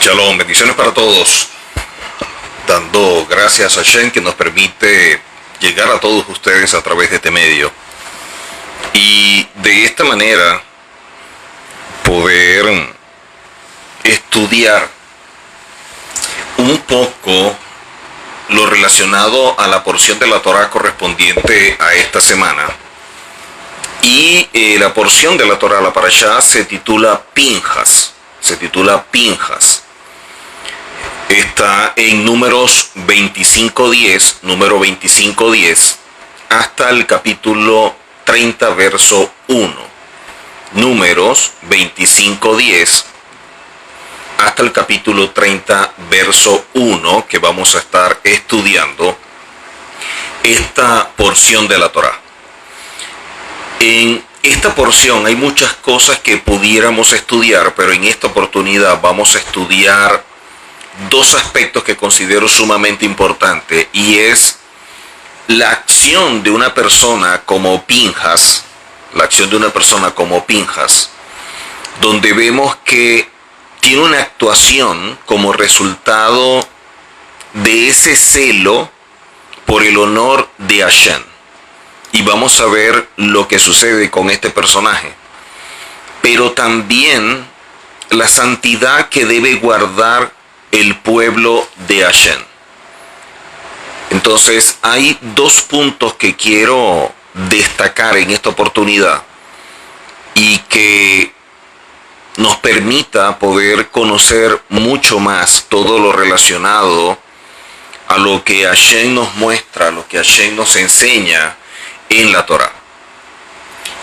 Shalom, bendiciones para todos. Dando gracias a Shen que nos permite llegar a todos ustedes a través de este medio. Y de esta manera poder estudiar un poco lo relacionado a la porción de la Torá correspondiente a esta semana. Y la porción de la Torá, la Parashá, se titula Pinjas. Está en números 25:10, número 25:10, hasta el capítulo 30, verso 1. Números 25:10 hasta el capítulo 30, verso 1, que vamos a estar estudiando esta porción de la Torá. En esta porción hay muchas cosas que pudiéramos estudiar, pero en esta oportunidad vamos a estudiar dos aspectos que considero sumamente importantes, y es la acción de una persona como Pinjas, donde vemos que tiene una actuación como resultado de ese celo por el honor de Hashem. Y vamos a ver lo que sucede con este personaje. Pero también la santidad que debe guardar el pueblo de Hashem. Entonces hay dos puntos que quiero destacar en esta oportunidad y que nos permita poder conocer mucho más todo lo relacionado a lo que Hashem nos muestra, a lo que Hashem nos enseña en la Torá.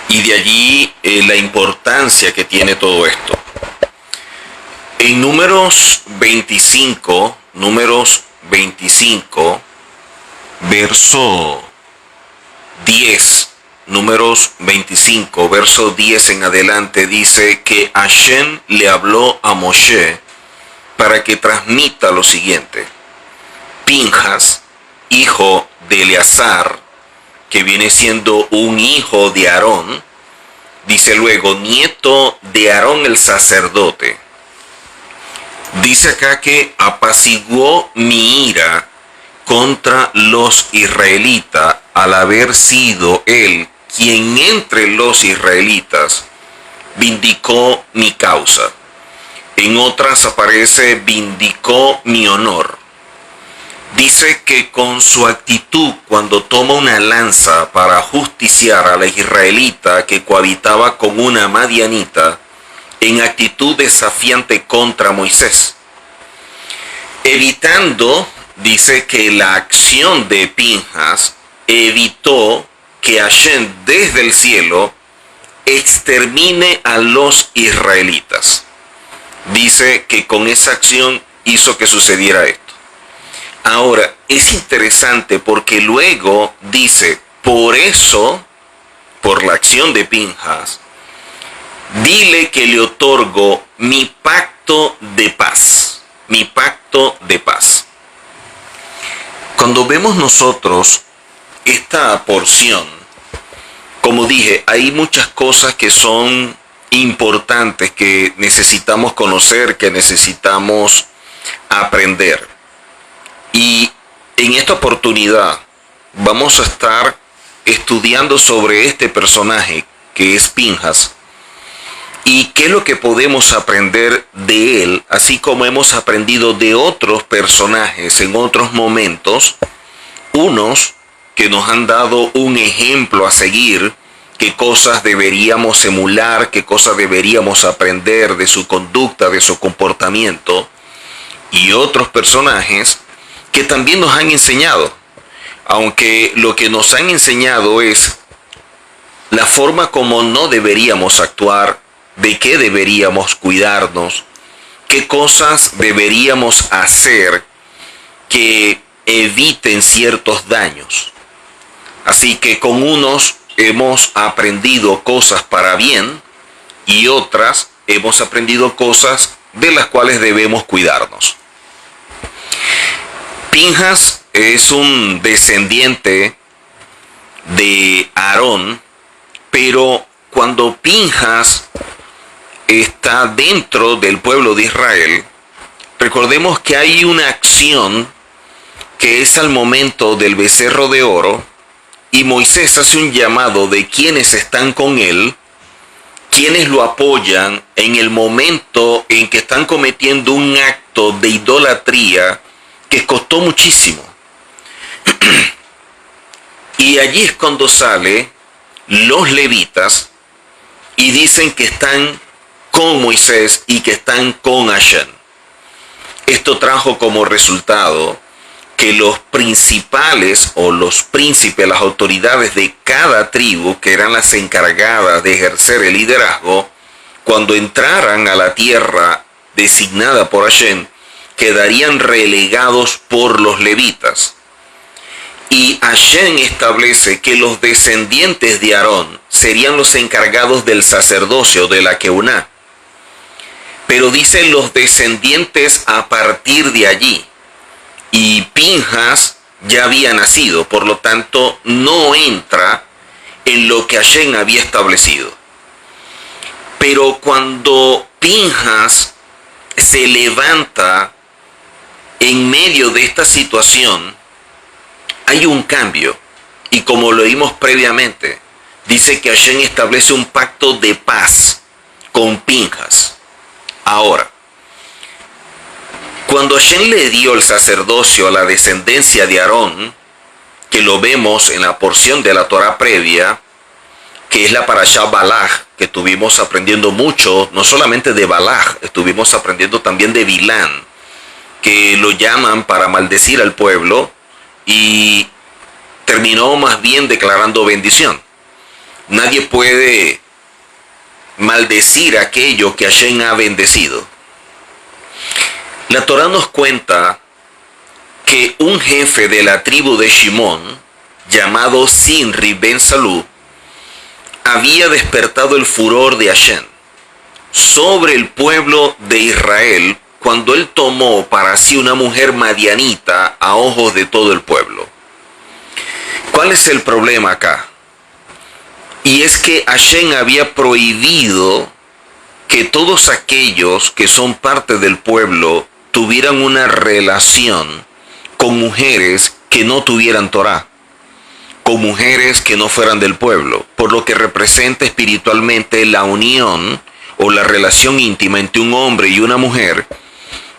Y de allí la importancia que tiene todo esto. En números 25, verso 10, números 25, verso 10 en adelante, dice que Hashem le habló a Moshe para que transmita lo siguiente. Pinjas, hijo de Eleazar, que viene siendo un hijo de Aarón, dice luego, nieto de Aarón el sacerdote. Dice acá que apaciguó mi ira contra los israelitas al haber sido él quien entre los israelitas vindicó mi causa. En otras aparece vindicó mi honor. Dice que con su actitud, cuando toma una lanza para justiciar a la israelita que cohabitaba con una madianita, en actitud desafiante contra Moisés, evitando, dice que la acción de Pinjas evitó que Hashem desde el cielo extermine a los israelitas. Dice que con esa acción hizo que sucediera esto. Ahora, es interesante porque luego dice, por eso, por la acción de Pinjas, dile que le otorgo mi pacto de paz. Mi pacto de paz. Cuando vemos nosotros esta porción, como dije, hay muchas cosas que son importantes, que necesitamos conocer, que necesitamos aprender. Y en esta oportunidad vamos a estar estudiando sobre este personaje que es Pinjas y qué es lo que podemos aprender de él, así como hemos aprendido de otros personajes en otros momentos, unos que nos han dado un ejemplo a seguir, qué cosas deberíamos emular, qué cosas deberíamos aprender de su conducta, de su comportamiento, y otros personajes que también nos han enseñado, aunque lo que nos han enseñado es la forma como no deberíamos actuar, de qué deberíamos cuidarnos, qué cosas deberíamos hacer que eviten ciertos daños. Así que con unos hemos aprendido cosas para bien y otras hemos aprendido cosas de las cuales debemos cuidarnos. Pinjas es un descendiente de Aarón, pero cuando Pinjas está dentro del pueblo de Israel, recordemos que hay una acción que es al momento del becerro de oro, y Moisés hace un llamado de quienes están con él, quienes lo apoyan en el momento en que están cometiendo un acto de idolatría que costó muchísimo. Y allí es cuando sale los levitas y dicen que están con Moisés y que están con Hashem. Esto trajo como resultado que los principales o los príncipes, las autoridades de cada tribu, que eran las encargadas de ejercer el liderazgo, cuando entraran a la tierra designada por Hashem, quedarían relegados por los levitas. Y Hashem establece que los descendientes de Aarón serían los encargados del sacerdocio, de la Keuná. Pero dicen los descendientes a partir de allí. Y Pinjas ya había nacido, por lo tanto no entra en lo que Hashem había establecido. Pero cuando Pinjas se levanta en medio de esta situación, hay un cambio. Y como lo vimos previamente, dice que Hashem establece un pacto de paz con Pinjas. Ahora, cuando Hashem le dio el sacerdocio a la descendencia de Aarón, que lo vemos en la porción de la Torah previa, que es la Parashá Balaj, que estuvimos aprendiendo mucho, no solamente de Balaj, estuvimos aprendiendo también de Bilán, que lo llaman para maldecir al pueblo, y terminó más bien declarando bendición. Nadie puede maldecir aquello que Hashem ha bendecido. La Torah nos cuenta que un jefe de la tribu de Shimón, llamado Sinri ben Salú, había despertado el furor de Hashem sobre el pueblo de Israel cuando él tomó para sí una mujer madianita a ojos de todo el pueblo. ¿Cuál es el problema acá? Y es que Hashem había prohibido que todos aquellos que son parte del pueblo tuvieran una relación con mujeres que no tuvieran Torah, con mujeres que no fueran del pueblo, por lo que representa espiritualmente la unión o la relación íntima entre un hombre y una mujer,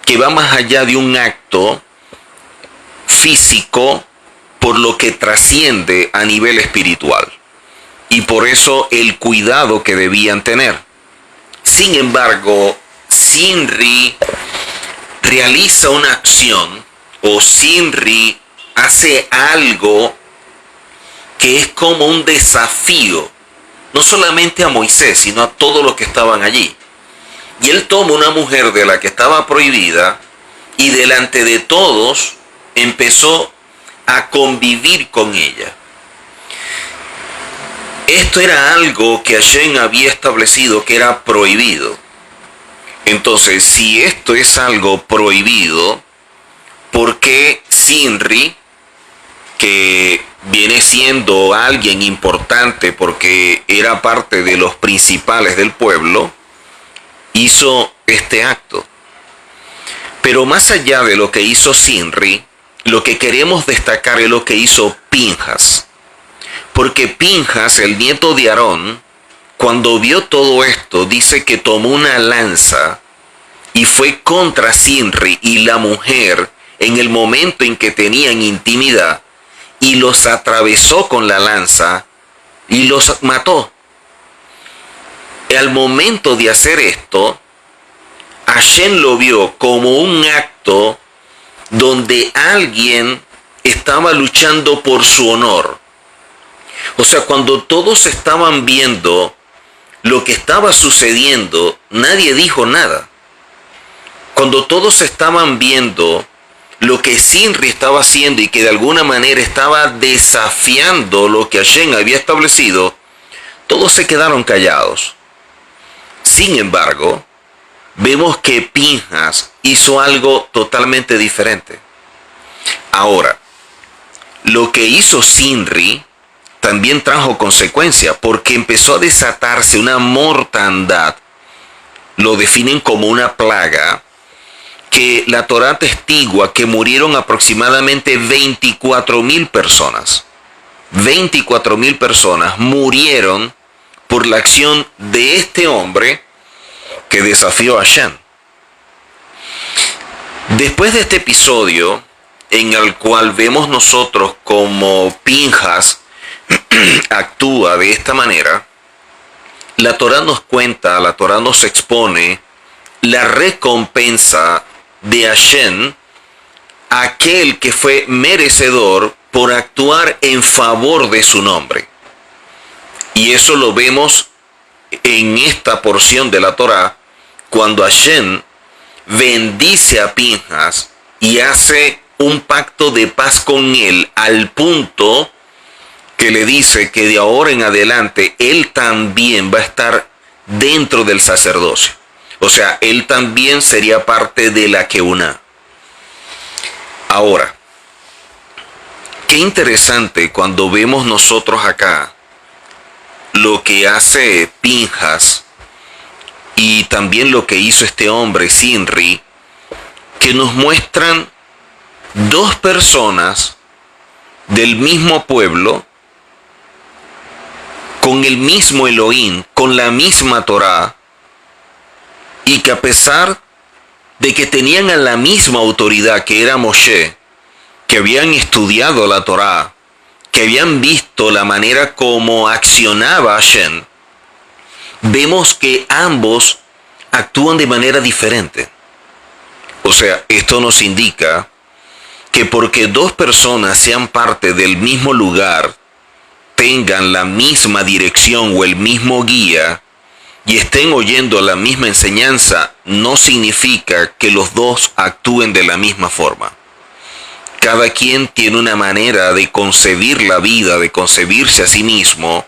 que va más allá de un acto físico, por lo que trasciende a nivel espiritual. Y por eso el cuidado que debían tener. Sin embargo, Sinri realiza una acción, o Sinri hace algo que es como un desafío, no solamente a Moisés, sino a todos los que estaban allí. Y él toma una mujer de la que estaba prohibida y delante de todos empezó a convivir con ella. Esto era algo que Hashem había establecido que era prohibido. Entonces, si esto es algo prohibido, ¿por qué Sinri, que viene siendo alguien importante porque era parte de los principales del pueblo, hizo este acto? Pero más allá de lo que hizo Sinri, lo que queremos destacar es lo que hizo Pinjas. Porque Pinjas, el nieto de Aarón, cuando vio todo esto, dice que tomó una lanza y fue contra Sinri y la mujer en el momento en que tenían intimidad, y los atravesó con la lanza y los mató. Al momento de hacer esto, Hashem lo vio como un acto donde alguien estaba luchando por su honor. O sea, cuando todos estaban viendo lo que estaba sucediendo, nadie dijo nada. Cuando todos estaban viendo lo que Sinri estaba haciendo y que de alguna manera estaba desafiando lo que Hashem había establecido, todos se quedaron callados. Sin embargo, vemos que Pinjas hizo algo totalmente diferente. Ahora, lo que hizo Sinri también trajo consecuencia, porque empezó a desatarse una mortandad, lo definen como una plaga, que la Torá atestigua que murieron aproximadamente 24,000 personas. 24,000 personas murieron por la acción de este hombre que desafió a Hashem. Después de este episodio, en el cual vemos nosotros como Pinjas actúa de esta manera, la Torá nos cuenta, la Torá nos expone la recompensa de Hashem a aquel que fue merecedor por actuar en favor de su nombre. Y eso lo vemos en esta porción de la Torá, cuando Hashem bendice a Pinjas y hace un pacto de paz con él, al punto que le dice que de ahora en adelante él también va a estar dentro del sacerdocio. O sea, él también sería parte de la Keuná. Ahora, qué interesante cuando vemos nosotros acá lo que hace Pinjas y también lo que hizo este hombre, Sinri, que nos muestran dos personas del mismo pueblo, con el mismo Elohim, con la misma Torá, y que a pesar de que tenían a la misma autoridad que era Moshe, que habían estudiado la Torá, que habían visto la manera como accionaba Hashem, vemos que ambos actúan de manera diferente. O sea, esto nos indica que porque dos personas sean parte del mismo lugar, tengan la misma dirección o el mismo guía y estén oyendo la misma enseñanza, no significa que los dos actúen de la misma forma. Cada quien tiene una manera de concebir la vida, de concebirse a sí mismo,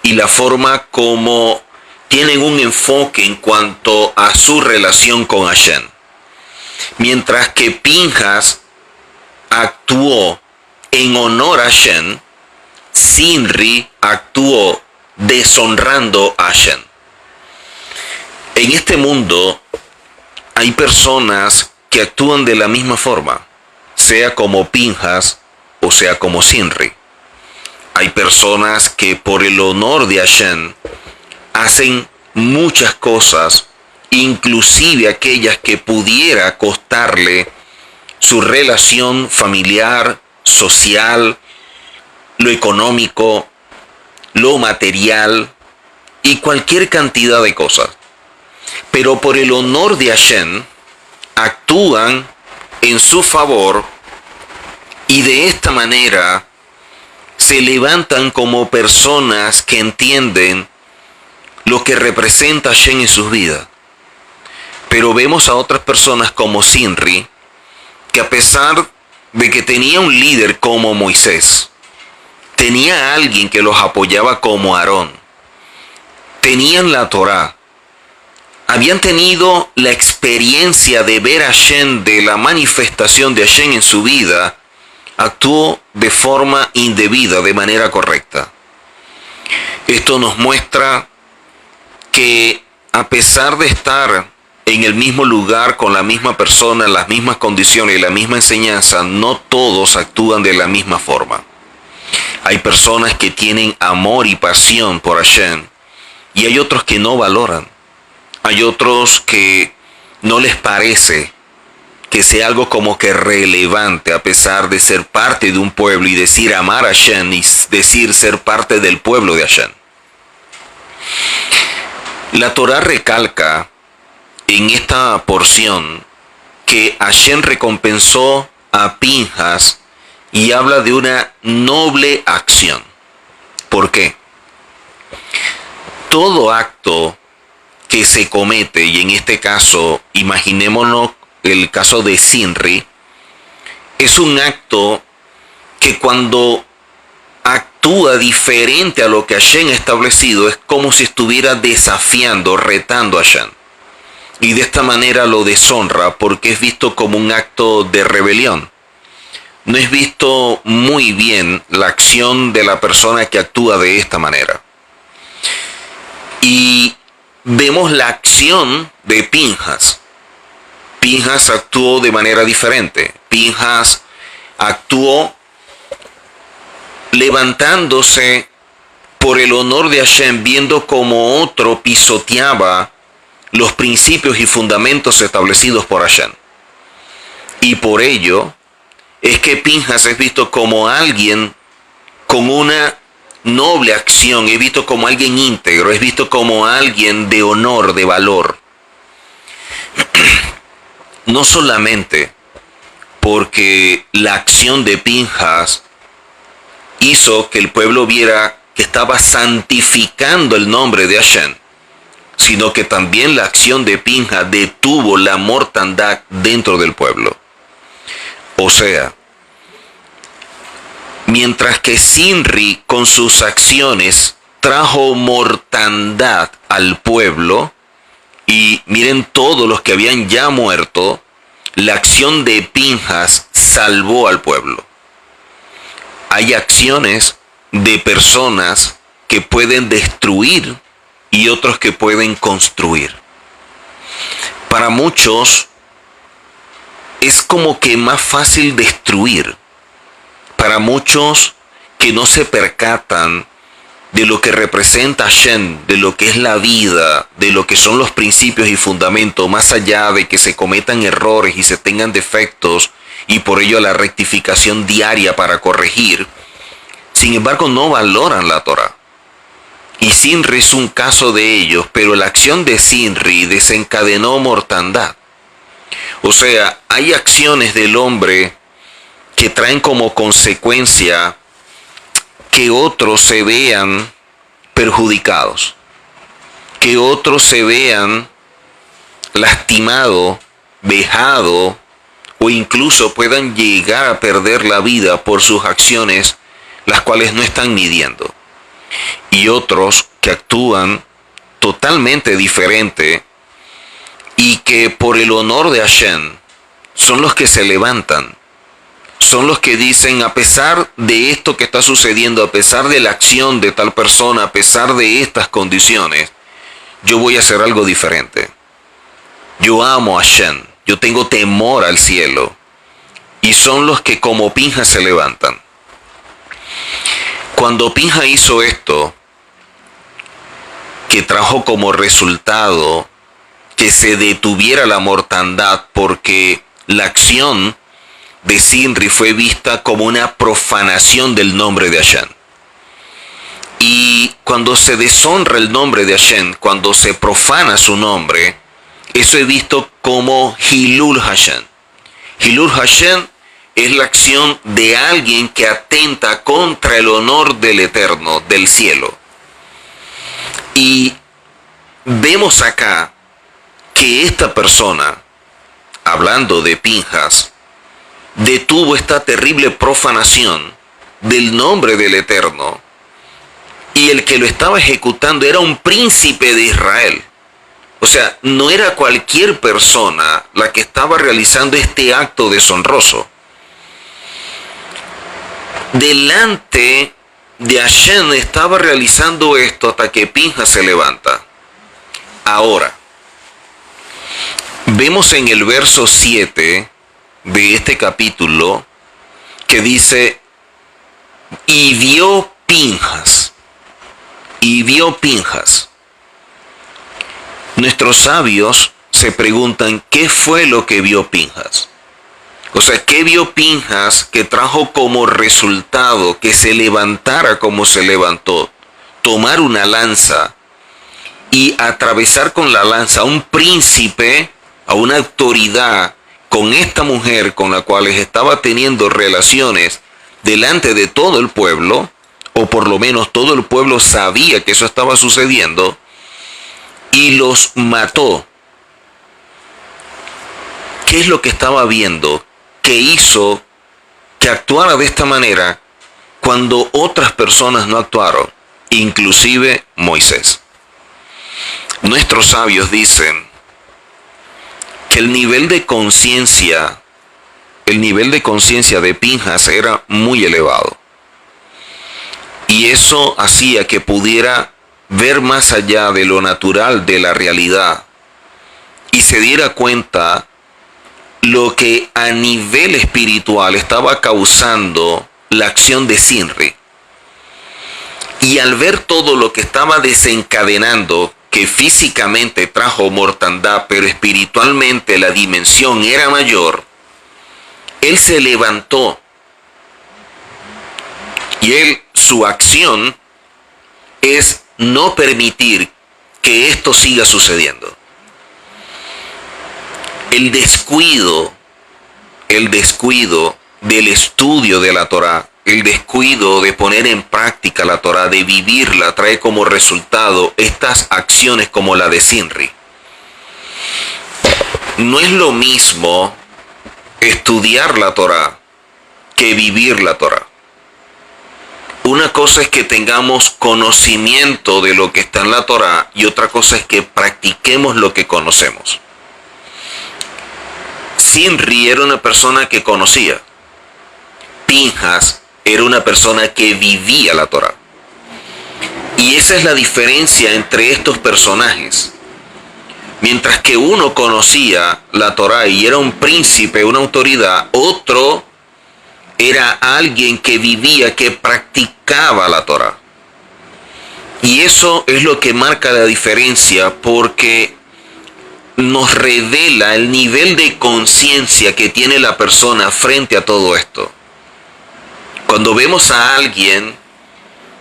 y la forma como tienen un enfoque en cuanto a su relación con Hashem. Mientras que Pinjas actuó en honor a Hashem, Sinri actuó deshonrando a Hashem. En este mundo hay personas que actúan de la misma forma, sea como Pinjas o sea como Sinri. Hay personas que por el honor de Hashem hacen muchas cosas, inclusive aquellas que pudiera costarle su relación familiar, social, lo económico, lo material y cualquier cantidad de cosas. Pero por el honor de Hashem actúan en su favor y de esta manera se levantan como personas que entienden lo que representa Hashem en sus vidas. Pero vemos a otras personas como Sinri, que a pesar de que tenía un líder como Moisés, tenía a alguien que los apoyaba como Aarón, tenían la Torá, habían tenido la experiencia de ver a Hashem, de la manifestación de Hashem en su vida, actuó de forma indebida, de manera correcta. Esto nos muestra que a pesar de estar en el mismo lugar, con la misma persona, las mismas condiciones y la misma enseñanza, no todos actúan de la misma forma. Hay personas que tienen amor y pasión por Hashem y hay otros que no valoran. Hay otros que no les parece que sea algo como que relevante, a pesar de ser parte de un pueblo y decir amar a Hashem y decir ser parte del pueblo de Hashem. La Torá recalca en esta porción que Hashem recompensó a Pinjas y habla de una noble acción. ¿Por qué? Todo acto que se comete, y en este caso, imaginémonos el caso de Sinri, es un acto que cuando actúa diferente a lo que Hashem ha establecido, es como si estuviera desafiando, retando a Hashem. Y de esta manera lo deshonra porque es visto como un acto de rebelión. No es visto muy bien la acción de la persona que actúa de esta manera. Y vemos la acción de Pinjas. Pinhas actuó de manera diferente. Pinhas actuó levantándose por el honor de Hashem, viendo como otro pisoteaba los principios y fundamentos establecidos por Hashem. Y por ello es que Pinhas es visto como alguien con una noble acción, es visto como alguien íntegro, es visto como alguien de honor, de valor. No solamente porque la acción de Pinhas hizo que el pueblo viera que estaba santificando el nombre de Hashem, sino que también la acción de Pinhas detuvo la mortandad dentro del pueblo. O sea, mientras que Sinri con sus acciones trajo mortandad al pueblo, y miren todos los que habían ya muerto, la acción de Pinhas salvó al pueblo. Hay acciones de personas que pueden destruir y otros que pueden construir. Para muchos es como que más fácil destruir. Para muchos que no se percatan de lo que representa Hashem, de lo que es la vida, de lo que son los principios y fundamentos, más allá de que se cometan errores y se tengan defectos, y por ello la rectificación diaria para corregir, sin embargo no valoran la Torah. Y Sinri es un caso de ellos, pero la acción de Sinri desencadenó mortandad. O sea, hay acciones del hombre que traen como consecuencia que otros se vean perjudicados, que otros se vean lastimados, vejados, o incluso puedan llegar a perder la vida por sus acciones, las cuales no están midiendo. Y otros que actúan totalmente diferente y que por el honor de Hashem son los que se levantan, son los que dicen, a pesar de esto que está sucediendo, a pesar de la acción de tal persona, a pesar de estas condiciones, yo voy a hacer algo diferente. Yo amo a Hashem, yo tengo temor al cielo. Y son los que como Pinhas se levantan. Cuando Pinhas hizo esto, que trajo como resultado que se detuviera la mortandad, porque la acción de Sinri fue vista como una profanación del nombre de Hashem. Y cuando se deshonra el nombre de Hashem, cuando se profana su nombre, eso es visto como Hilul Hashem. Hilul Hashem es la acción de alguien que atenta contra el honor del Eterno, del cielo. Y vemos acá que esta persona, hablando de Pinhas, detuvo esta terrible profanación del nombre del Eterno, y el que lo estaba ejecutando era un príncipe de Israel. O sea, no era cualquier persona la que estaba realizando este acto deshonroso. Delante de Hashem estaba realizando esto hasta que Pinhas se levanta. Ahora, vemos en el verso 7 de este capítulo que dice, y vio Pinhas. Nuestros sabios se preguntan, ¿qué fue lo que vio Pinhas? O sea, ¿qué vio Pinhas que trajo como resultado que se levantara como se levantó? Tomar una lanza y atravesar con la lanza a un príncipe, a una autoridad, con esta mujer con la cual estaba teniendo relaciones delante de todo el pueblo, o por lo menos todo el pueblo sabía que eso estaba sucediendo, y los mató. ¿Qué es lo que estaba viendo que hizo que actuara de esta manera cuando otras personas no actuaron, inclusive Moisés? Nuestros sabios dicen que el nivel de conciencia de Pinhas era muy elevado. Y eso hacía que pudiera ver más allá de lo natural, de la realidad, y se diera cuenta lo que a nivel espiritual estaba causando la acción de Sinri. Y al ver todo lo que estaba desencadenando, que físicamente trajo mortandad, pero espiritualmente la dimensión era mayor, él se levantó. Y su acción es no permitir que esto siga sucediendo. El descuido del estudio de la Torá, el descuido de poner en práctica la Torá, de vivirla, trae como resultado estas acciones como la de Sinri. No es lo mismo estudiar la Torá que vivir la Torá. Una cosa es que tengamos conocimiento de lo que está en la Torá y otra cosa es que practiquemos lo que conocemos. Sinri era una persona que conocía. Pinhas era una persona que vivía la Torá. Y esa es la diferencia entre estos personajes. Mientras que uno conocía la Torá y era un príncipe, una autoridad, otro era alguien que vivía, que practicaba la Torá. Y eso es lo que marca la diferencia, porque nos revela el nivel de conciencia que tiene la persona frente a todo esto. Cuando vemos a alguien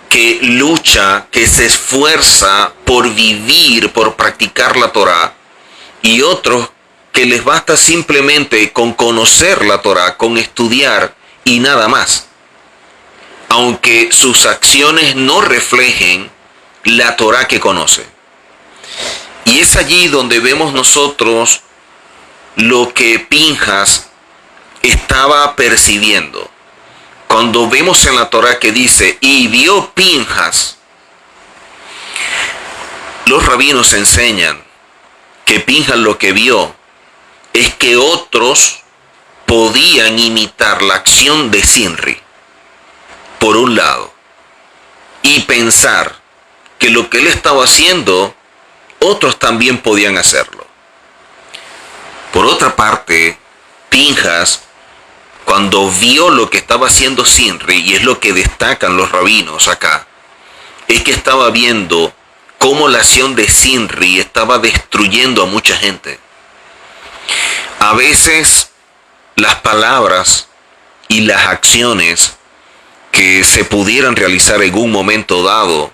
que lucha, que se esfuerza por vivir, por practicar la Torá, y otros que les basta simplemente con conocer la Torá, con estudiar y nada más, aunque sus acciones no reflejen la Torá que conoce. Y es allí donde vemos nosotros lo que Pinhas estaba percibiendo. Cuando vemos en la Torá que dice, y vio Pinhas, los rabinos enseñan que Pinhas lo que vio es que otros podían imitar la acción de Sinri, por un lado, y pensar que lo que él estaba haciendo, otros también podían hacerlo. Por otra parte, Pinhas, cuando vio lo que estaba haciendo Sinri, y es lo que destacan los rabinos acá, es que estaba viendo cómo la acción de Sinri estaba destruyendo a mucha gente. A veces las palabras y las acciones que se pudieran realizar en un momento dado,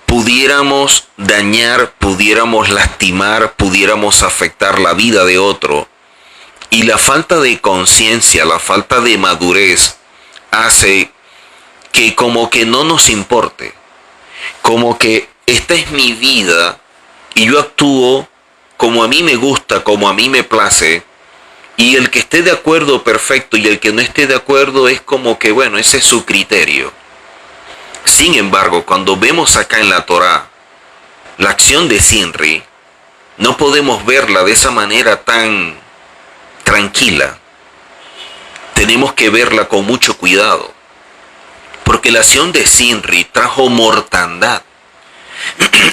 pudiéramos dañar, pudiéramos lastimar, pudiéramos afectar la vida de otro. Y la falta de conciencia, la falta de madurez hace que como que no nos importe. Como que esta es mi vida y yo actúo como a mí me gusta, como a mí me place. Y el que esté de acuerdo, perfecto, y el que no esté de acuerdo es como que, bueno, ese es su criterio. Sin embargo, cuando vemos acá en la Torá la acción de Sinri, no podemos verla de esa manera tan tranquila. Tenemos que verla con mucho cuidado, porque la acción de Sinri trajo mortandad.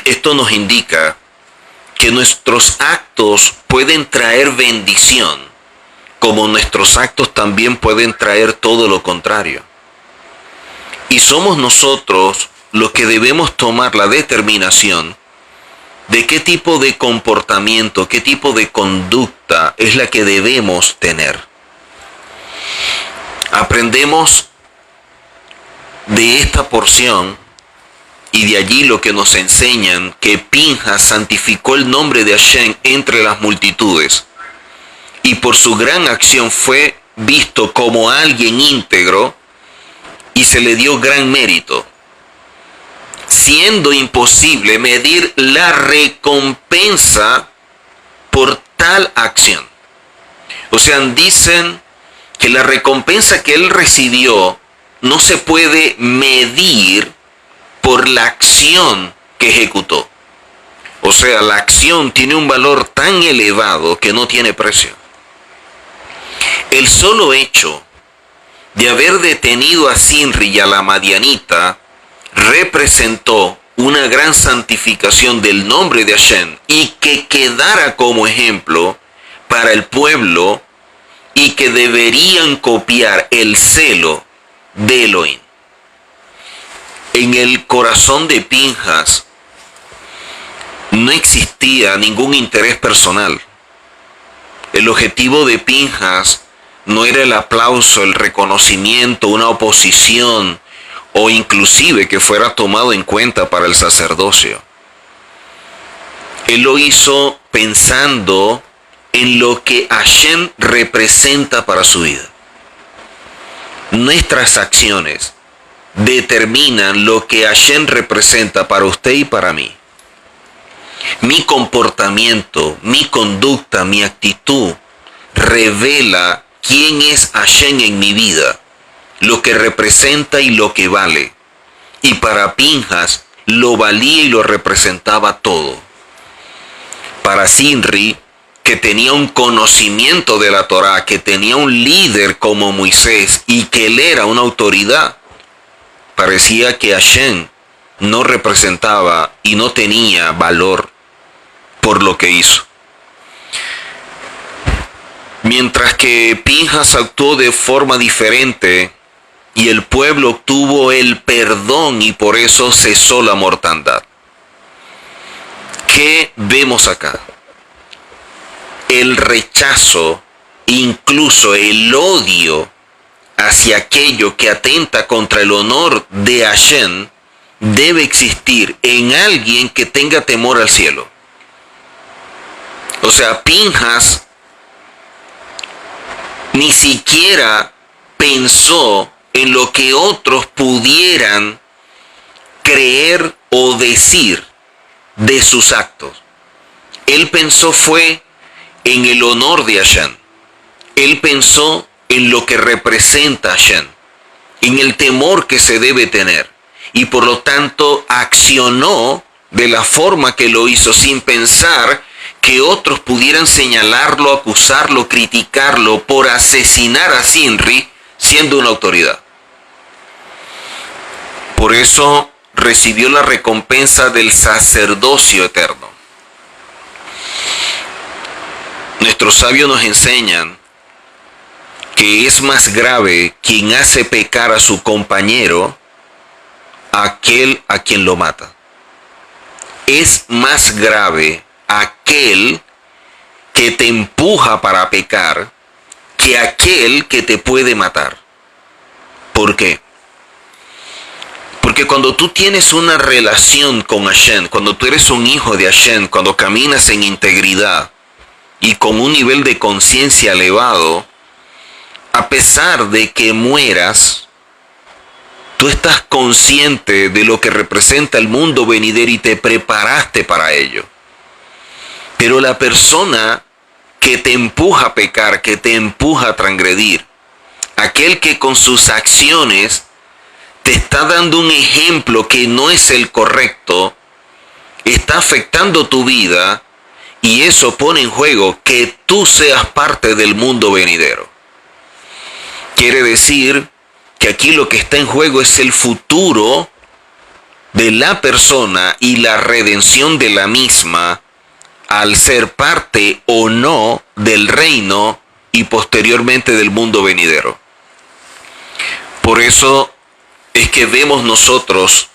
Esto nos indica que nuestros actos pueden traer bendición, como nuestros actos también pueden traer todo lo contrario. Y somos nosotros los que debemos tomar la determinación de qué tipo de comportamiento, qué tipo de conducta es la que debemos tener. Aprendemos de esta porción y de allí lo que nos enseñan, que Pinhas santificó el nombre de Hashem entre las multitudes y por su gran acción fue visto como alguien íntegro y se le dio gran mérito, siendo imposible medir la recompensa por tal acción. O sea, dicen que la recompensa que él recibió no se puede medir por la acción que ejecutó. O sea, la acción tiene un valor tan elevado que no tiene precio. El solo hecho de haber detenido a Sinri y a la Madianita representó una gran santificación del nombre de Hashem y que quedara como ejemplo para el pueblo y que deberían copiar el celo de Elohim. En el corazón de Pinhas no existía ningún interés personal. El objetivo de Pinhas no era el aplauso, el reconocimiento, una oposición o inclusive que fuera tomado en cuenta para el sacerdocio. Él lo hizo pensando en lo que Hashem representa para su vida. Nuestras acciones determinan lo que Hashem representa para usted y para mí. Mi comportamiento, mi conducta, mi actitud revela quién es Hashem en mi vida, lo que representa y lo que vale. Y para Pinhas lo valía y lo representaba todo. Para Zimri, que tenía un conocimiento de la Torá, que tenía un líder como Moisés y que él era una autoridad, parecía que Hashem no representaba y no tenía valor por lo que hizo. Mientras que Pinhas actuó de forma diferente y el pueblo obtuvo el perdón y por eso cesó la mortandad. ¿Qué vemos acá? El rechazo, incluso el odio hacia aquello que atenta contra el honor de Hashem debe existir en alguien que tenga temor al cielo. O sea, Pinhas ni siquiera pensó en lo que otros pudieran creer o decir de sus actos. Él pensó fue en el honor de Hashem. Él pensó en lo que representa Hashem, en el temor que se debe tener. Y por lo tanto accionó de la forma que lo hizo sin pensar que otros pudieran señalarlo, acusarlo, criticarlo por asesinar a Zimri siendo una autoridad. Por eso recibió la recompensa del sacerdocio eterno. Nuestros sabios nos enseñan que es más grave quien hace pecar a su compañero aquel a quien lo mata. Es más grave aquel que te empuja para pecar que aquel que te puede matar. ¿Por qué? Porque cuando tú tienes una relación con Hashem, cuando tú eres un hijo de Hashem, cuando caminas en integridad y con un nivel de conciencia elevado, a pesar de que mueras, tú estás consciente de lo que representa el mundo venidero y te preparaste para ello. Pero la persona que te empuja a pecar, que te empuja a transgredir, aquel que con sus acciones te está dando un ejemplo que no es el correcto, está afectando tu vida y eso pone en juego que tú seas parte del mundo venidero. Quiere decir que aquí lo que está en juego es el futuro de la persona y la redención de la misma al ser parte o no del reino y posteriormente del mundo venidero. Por eso es que vemos nosotros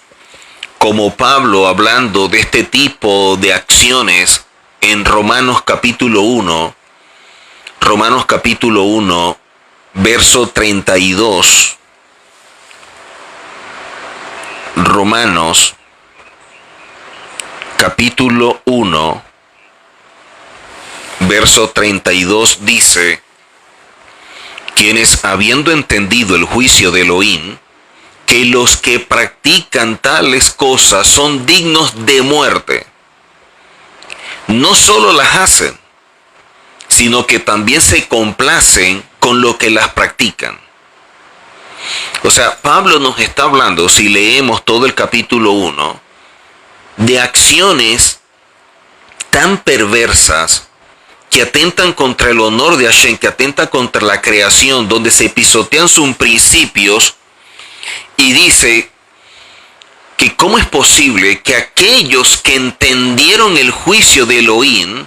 como Pablo hablando de este tipo de acciones en Romanos capítulo 1, verso 32. Romanos capítulo 1, verso 32 dice: quienes habiendo entendido el juicio de Elohim, que los que practican tales cosas son dignos de muerte, no solo las hacen, sino que también se complacen con lo que las practican. O sea, Pablo nos está hablando, si leemos todo el capítulo 1, de acciones tan perversas que atentan contra el honor de Hashem, que atentan contra la creación, donde se pisotean sus principios, y dice que cómo es posible que aquellos que entendieron el juicio de Elohim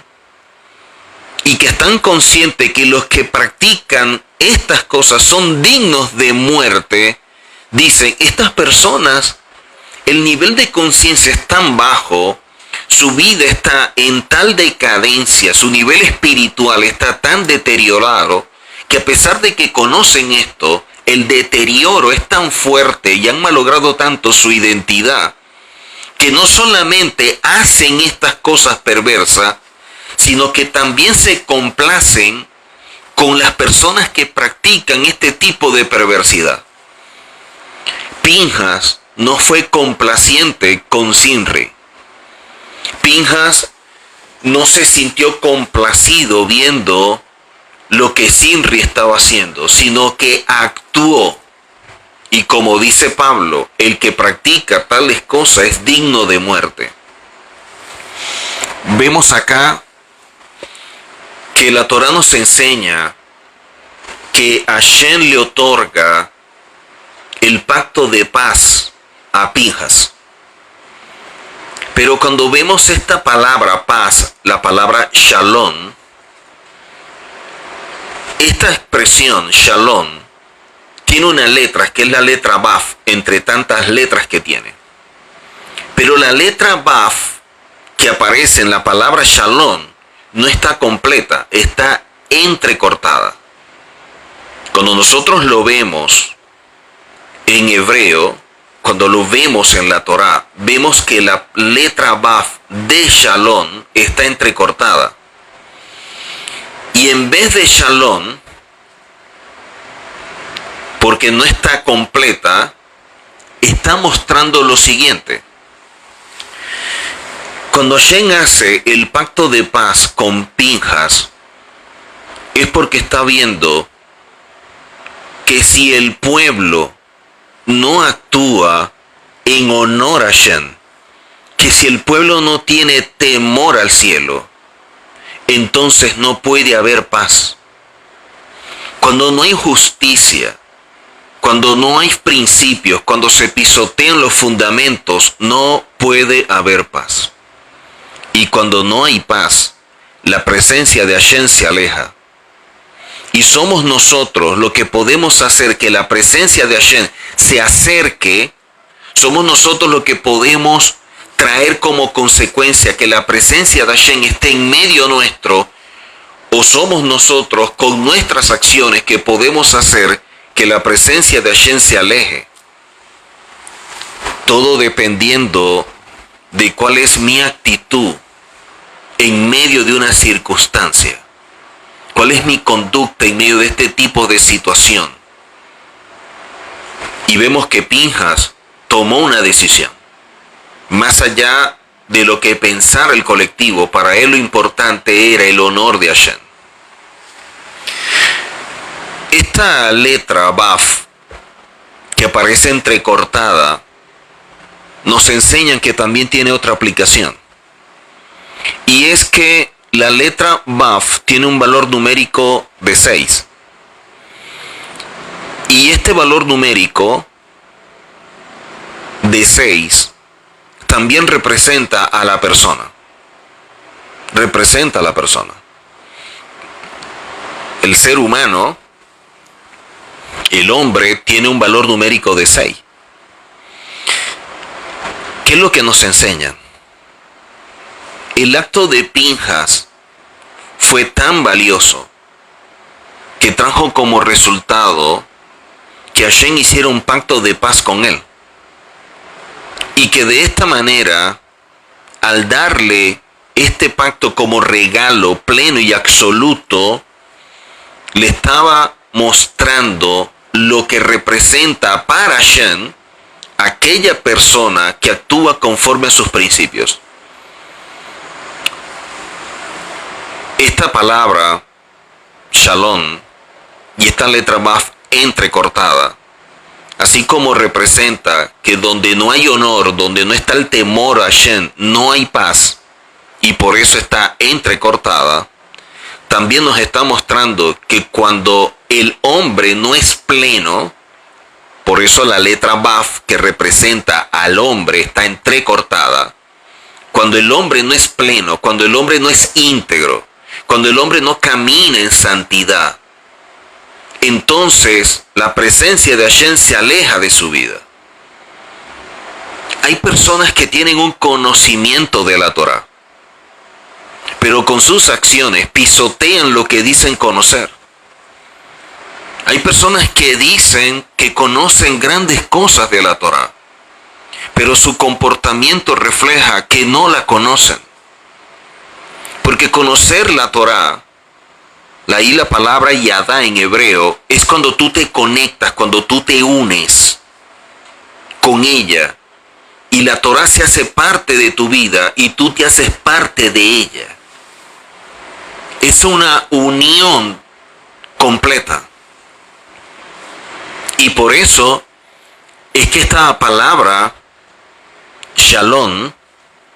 y que están conscientes que los que practican estas cosas son dignos de muerte, dicen, estas personas, el nivel de conciencia es tan bajo, su vida está en tal decadencia, su nivel espiritual está tan deteriorado, que a pesar de que conocen esto, el deterioro es tan fuerte y han malogrado tanto su identidad, que no solamente hacen estas cosas perversas, sino que también se complacen con las personas que practican este tipo de perversidad. Pinhas no fue complaciente con Zimri. Pinhas no se sintió complacido viendo lo que Zimri estaba haciendo, sino que actuó. Y como dice Pablo, el que practica tales cosas es digno de muerte. Vemos acá que la Torá nos enseña que Hashem le otorga el pacto de paz a Pinhas. Pero cuando vemos esta palabra paz, la palabra shalom, esta expresión shalom tiene una letra que es la letra Baf, entre tantas letras que tiene. Pero la letra Baf que aparece en la palabra shalom no está completa, está entrecortada. Cuando nosotros lo vemos en hebreo, cuando lo vemos en la Torá, vemos que la letra Baf de shalom está entrecortada. Y en vez de shalom, porque no está completa, está mostrando lo siguiente. Cuando Hashem hace el pacto de paz con Pinhas, es porque está viendo que si el pueblo no actúa en honor a Hashem, que si el pueblo no tiene temor al cielo, entonces no puede haber paz. Cuando no hay justicia, cuando no hay principios, cuando se pisotean los fundamentos, no puede haber paz. Y cuando no hay paz, la presencia de Hashem se aleja. Y somos nosotros los que podemos hacer que la presencia de Hashem se acerque. Somos nosotros los que podemos traer como consecuencia que la presencia de Hashem esté en medio nuestro. O somos nosotros con nuestras acciones que podemos hacer que la presencia de Hashem se aleje. Todo dependiendo de cuál es mi actitud en medio de una circunstancia. ¿Cuál es mi conducta en medio de este tipo de situación? Y vemos que Pinhas tomó una decisión. Más allá de lo que pensara el colectivo, para él lo importante era el honor de Hashem. Esta letra Baf, que aparece entrecortada, nos enseñan que también tiene otra aplicación. Y es que la letra Baf tiene un valor numérico de 6. Y este valor numérico de 6 también representa a la persona. Representa a la persona. El ser humano, el hombre, tiene un valor numérico de 6. ¿Qué es lo que nos enseñan? El acto de Pinhas fue tan valioso que trajo como resultado que Hashem hiciera un pacto de paz con él. Y que de esta manera, al darle este pacto como regalo pleno y absoluto, le estaba mostrando lo que representa para Hashem aquella persona que actúa conforme a sus principios. Esta palabra, shalom, y esta letra Baf entrecortada, así como representa que donde no hay honor, donde no está el temor a Hashem, no hay paz, y por eso está entrecortada, también nos está mostrando que cuando el hombre no es pleno, por eso la letra Baf, que representa al hombre, está entrecortada. Cuando el hombre no es pleno, cuando el hombre no es íntegro, cuando el hombre no camina en santidad, entonces la presencia de Hashem se aleja de su vida. Hay personas que tienen un conocimiento de la Torá, pero con sus acciones pisotean lo que dicen conocer. Hay personas que dicen que conocen grandes cosas de la Torá, pero su comportamiento refleja que no la conocen. Porque conocer la Torá, la palabra yadá en hebreo, es cuando tú te conectas, cuando tú te unes con ella, y la Torá se hace parte de tu vida y tú te haces parte de ella. Es una unión completa. Y por eso es que esta palabra, shalom,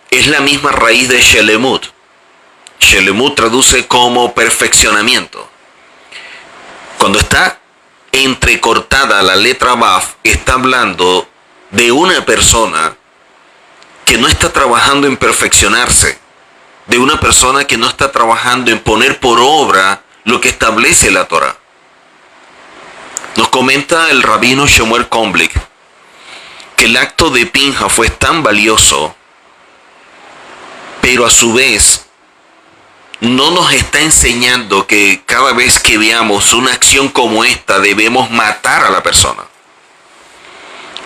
es la misma raíz de shelemut. Shelemut traduce como perfeccionamiento. Cuando está entrecortada la letra Baf, está hablando de una persona que no está trabajando en perfeccionarse, de una persona que no está trabajando en poner por obra lo que establece la Torá. Nos comenta el rabino Shemuel Komblick que el acto de Pinja fue tan valioso, pero a su vez no nos está enseñando que cada vez que veamos una acción como esta debemos matar a la persona.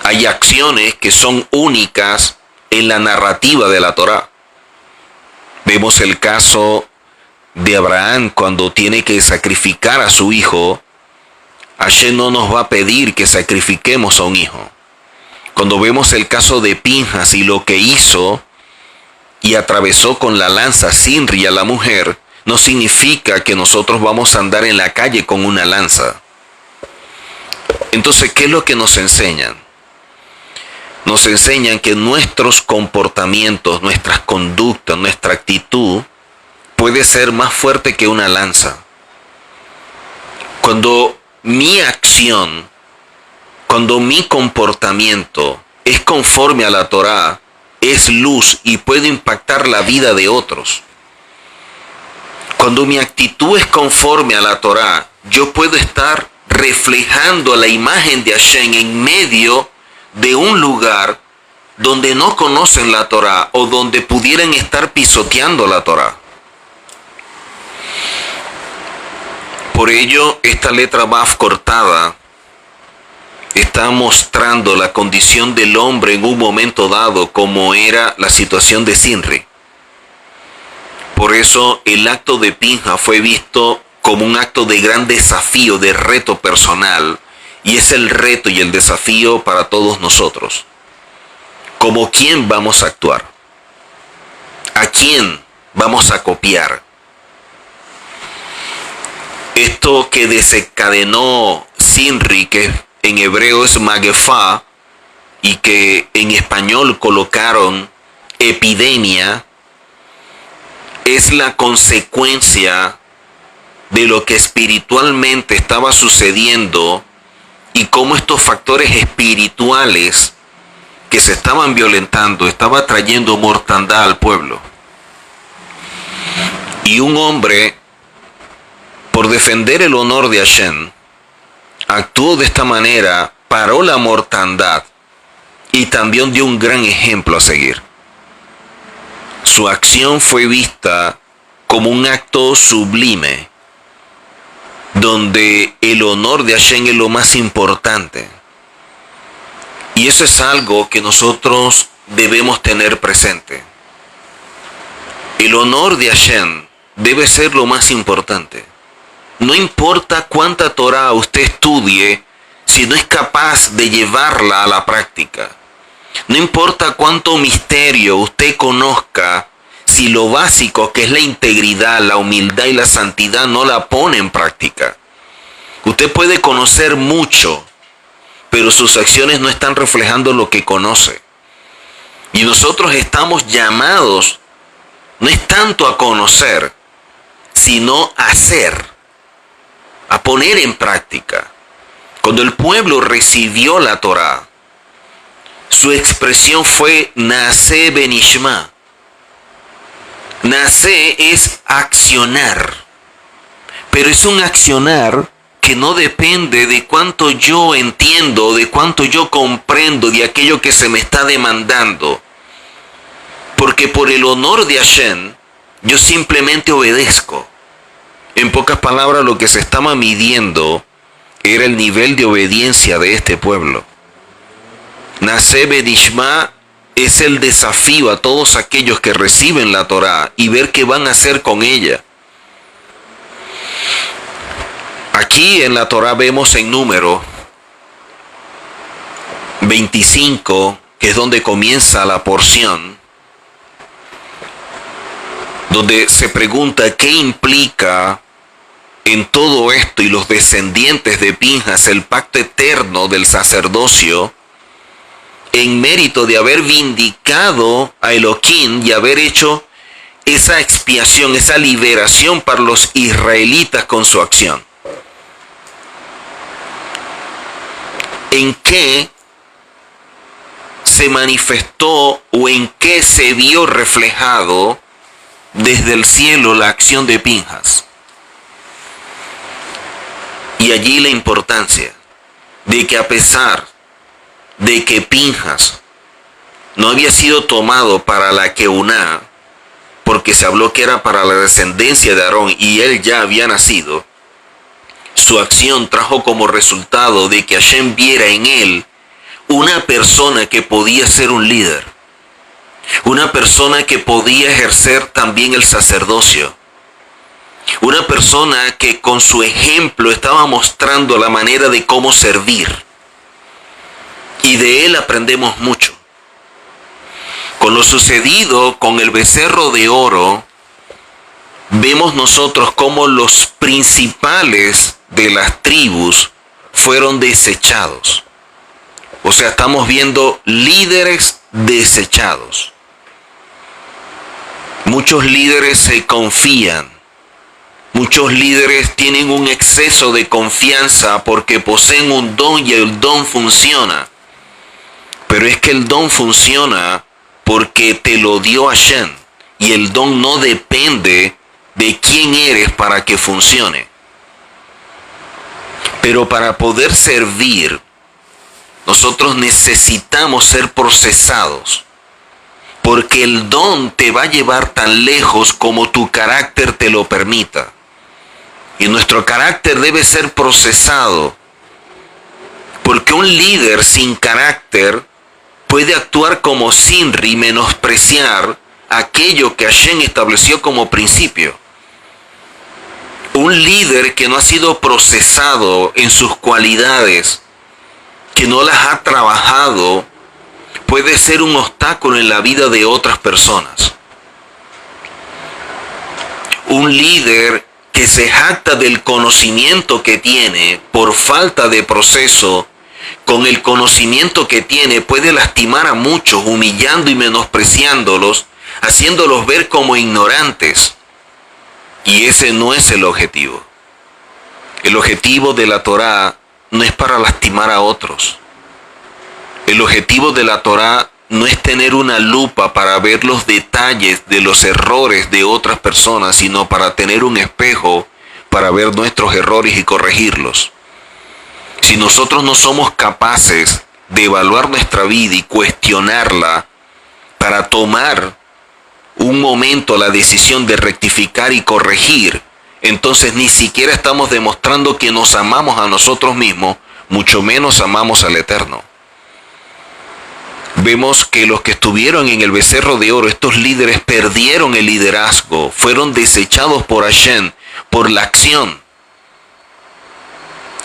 Hay acciones que son únicas en la narrativa de la Torá. Vemos el caso de Abraham cuando tiene que sacrificar a su hijo. Hashem no nos va a pedir que sacrifiquemos a un hijo. Cuando vemos el caso de Pinjas y lo que hizo y atravesó con la lanza Sinri a la mujer, no significa que nosotros vamos a andar en la calle con una lanza. Entonces, ¿qué es lo que nos enseñan? Nos enseñan que nuestros comportamientos, nuestras conductas, nuestra actitud puede ser más fuerte que una lanza. Cuando mi acción, cuando mi comportamiento es conforme a la Torá, es luz y puede impactar la vida de otros. Cuando mi actitud es conforme a la Torá, yo puedo estar reflejando la imagen de Hashem en medio de un lugar donde no conocen la Torá o donde pudieran estar pisoteando la Torá. Por ello, esta letra Baf cortada está mostrando la condición del hombre en un momento dado, como era la situación de Sinri. Por eso el acto de Pinja fue visto como un acto de gran desafío, de reto personal, y es el reto y el desafío para todos nosotros. ¿Como quién vamos a actuar? ¿A quién vamos a copiar? Esto que desencadenó Sinri, que en hebreo es Magefá, y que en español colocaron epidemia, es la consecuencia de lo que espiritualmente estaba sucediendo y cómo estos factores espirituales que se estaban violentando estaban trayendo mortandad al pueblo. Y un hombre, por defender el honor de Hashem, actuó de esta manera, paró la mortandad y también dio un gran ejemplo a seguir. Su acción fue vista como un acto sublime, donde el honor de Hashem es lo más importante. Y eso es algo que nosotros debemos tener presente. El honor de Hashem debe ser lo más importante. No importa cuánta Torá usted estudie, si no es capaz de llevarla a la práctica. No importa cuánto misterio usted conozca, si lo básico, que es la integridad, la humildad y la santidad, no la pone en práctica. Usted puede conocer mucho, pero sus acciones no están reflejando lo que conoce. Y nosotros estamos llamados, no es tanto a conocer, sino a hacer, a poner en práctica. Cuando el pueblo recibió la Torá, su expresión fue Naaseh Benishma. Nacer es accionar, pero es un accionar que no depende de cuánto yo entiendo, de cuánto yo comprendo de aquello que se me está demandando. Porque por el honor de Hashem, yo simplemente obedezco. En pocas palabras, lo que se estaba midiendo era el nivel de obediencia de este pueblo. Nacer Bedishma es el desafío a todos aquellos que reciben la Torá y ver qué van a hacer con ella. Aquí en la Torá vemos en Número 25, que es donde comienza la porción, donde se pregunta qué implica en todo esto y los descendientes de Pinjas el pacto eterno del sacerdocio en mérito de haber vindicado a Elohim y haber hecho esa expiación, esa liberación para los israelitas con su acción. ¿En qué se manifestó o en qué se vio reflejado desde el cielo la acción de Pinjas? Y allí la importancia de que a pesar de que Pinjas no había sido tomado para la Keuná, porque se habló que era para la descendencia de Aarón y él ya había nacido, su acción trajo como resultado de que Hashem viera en él una persona que podía ser un líder, una persona que podía ejercer también el sacerdocio, una persona que con su ejemplo estaba mostrando la manera de cómo servir. Y de él aprendemos mucho. Con lo sucedido con el becerro de oro, vemos nosotros cómo los principales de las tribus fueron desechados. O sea, estamos viendo líderes desechados. Muchos líderes se confían. Muchos líderes tienen un exceso de confianza porque poseen un don y el don funciona. Pero es que el don funciona porque te lo dio Hashem. Y el don no depende de quién eres para que funcione. Pero para poder servir, nosotros necesitamos ser procesados. Porque el don te va a llevar tan lejos como tu carácter te lo permita. Y nuestro carácter debe ser procesado. Porque un líder sin carácter puede actuar como Sinri y menospreciar aquello que Hashem estableció como principio. Un líder que no ha sido procesado en sus cualidades, que no las ha trabajado, puede ser un obstáculo en la vida de otras personas. Un líder que se jacta del conocimiento que tiene por falta de proceso, con el conocimiento que tiene puede lastimar a muchos, humillando y menospreciándolos, haciéndolos ver como ignorantes. Y ese no es el objetivo. El objetivo de la Torá no es para lastimar a otros. El objetivo de la Torá no es tener una lupa para ver los detalles de los errores de otras personas, sino para tener un espejo para ver nuestros errores y corregirlos. Si nosotros no somos capaces de evaluar nuestra vida y cuestionarla para tomar un momento la decisión de rectificar y corregir, entonces ni siquiera estamos demostrando que nos amamos a nosotros mismos, mucho menos amamos al Eterno. Vemos que los que estuvieron en el becerro de oro, estos líderes perdieron el liderazgo, fueron desechados por Hashem, por la acción.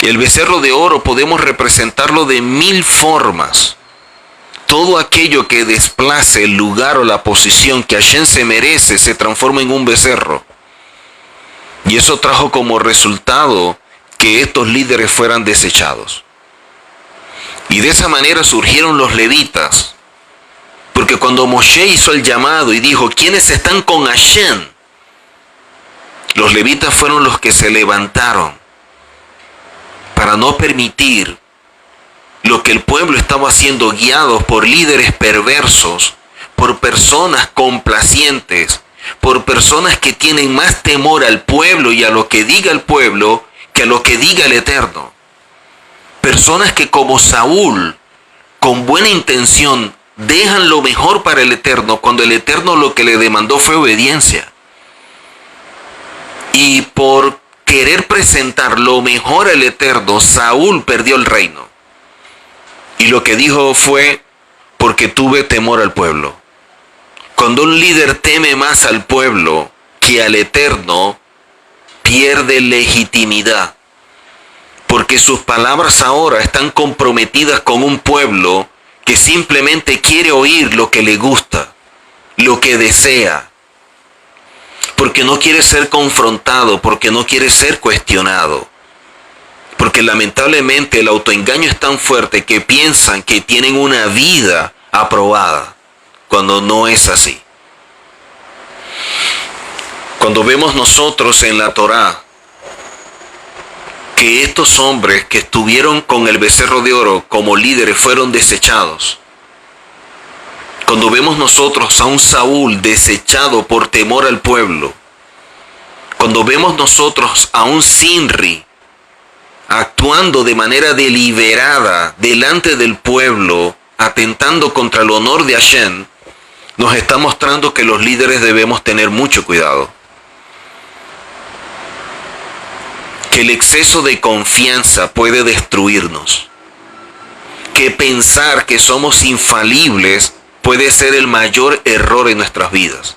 El becerro de oro podemos representarlo de 1000 formas. Todo aquello que desplace el lugar o la posición que Hashem se merece se transforma en un becerro. Y eso trajo como resultado que estos líderes fueran desechados. Y de esa manera surgieron los levitas. Porque cuando Moshe hizo el llamado y dijo, ¿quiénes están con Hashem? Los levitas fueron los que se levantaron para no permitir lo que el pueblo estaba siendo guiados por líderes perversos, por personas complacientes, por personas que tienen más temor al pueblo y a lo que diga el pueblo que a lo que diga el Eterno. Personas que como Saúl, con buena intención, dejan lo mejor para el Eterno cuando el Eterno lo que le demandó fue obediencia. Y por querer presentar lo mejor al Eterno, Saúl perdió el reino. Y lo que dijo fue, porque tuve temor al pueblo. Cuando un líder teme más al pueblo que al Eterno, pierde legitimidad. Porque sus palabras ahora están comprometidas con un pueblo que simplemente quiere oír lo que le gusta, lo que desea. Porque no quiere ser confrontado, porque no quiere ser cuestionado. Porque lamentablemente el autoengaño es tan fuerte que piensan que tienen una vida aprobada, cuando no es así. Cuando vemos nosotros en la Torá que estos hombres que estuvieron con el becerro de oro como líderes fueron desechados, cuando vemos nosotros a un Saúl desechado por temor al pueblo, cuando vemos nosotros a un Sinri actuando de manera deliberada delante del pueblo, atentando contra el honor de Hashem, nos está mostrando que los líderes debemos tener mucho cuidado. Que el exceso de confianza puede destruirnos. Que pensar que somos infalibles puede ser el mayor error en nuestras vidas.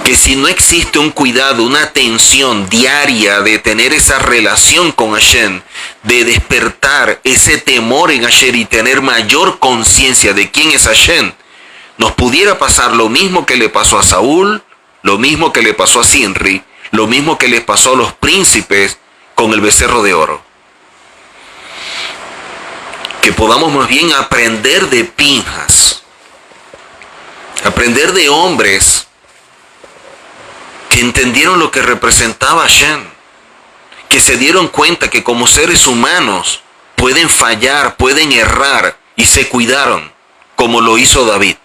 Que si no existe un cuidado, una atención diaria de tener esa relación con Hashem, de despertar ese temor en Hashem y tener mayor conciencia de quién es Hashem, nos pudiera pasar lo mismo que le pasó a Saúl, lo mismo que le pasó a Sinri, lo mismo que le pasó a los príncipes con el becerro de oro. Que podamos más bien aprender de Pinhas, aprender de hombres que entendieron lo que representaba Hashem, que se dieron cuenta que como seres humanos pueden fallar, pueden errar y se cuidaron, como lo hizo David.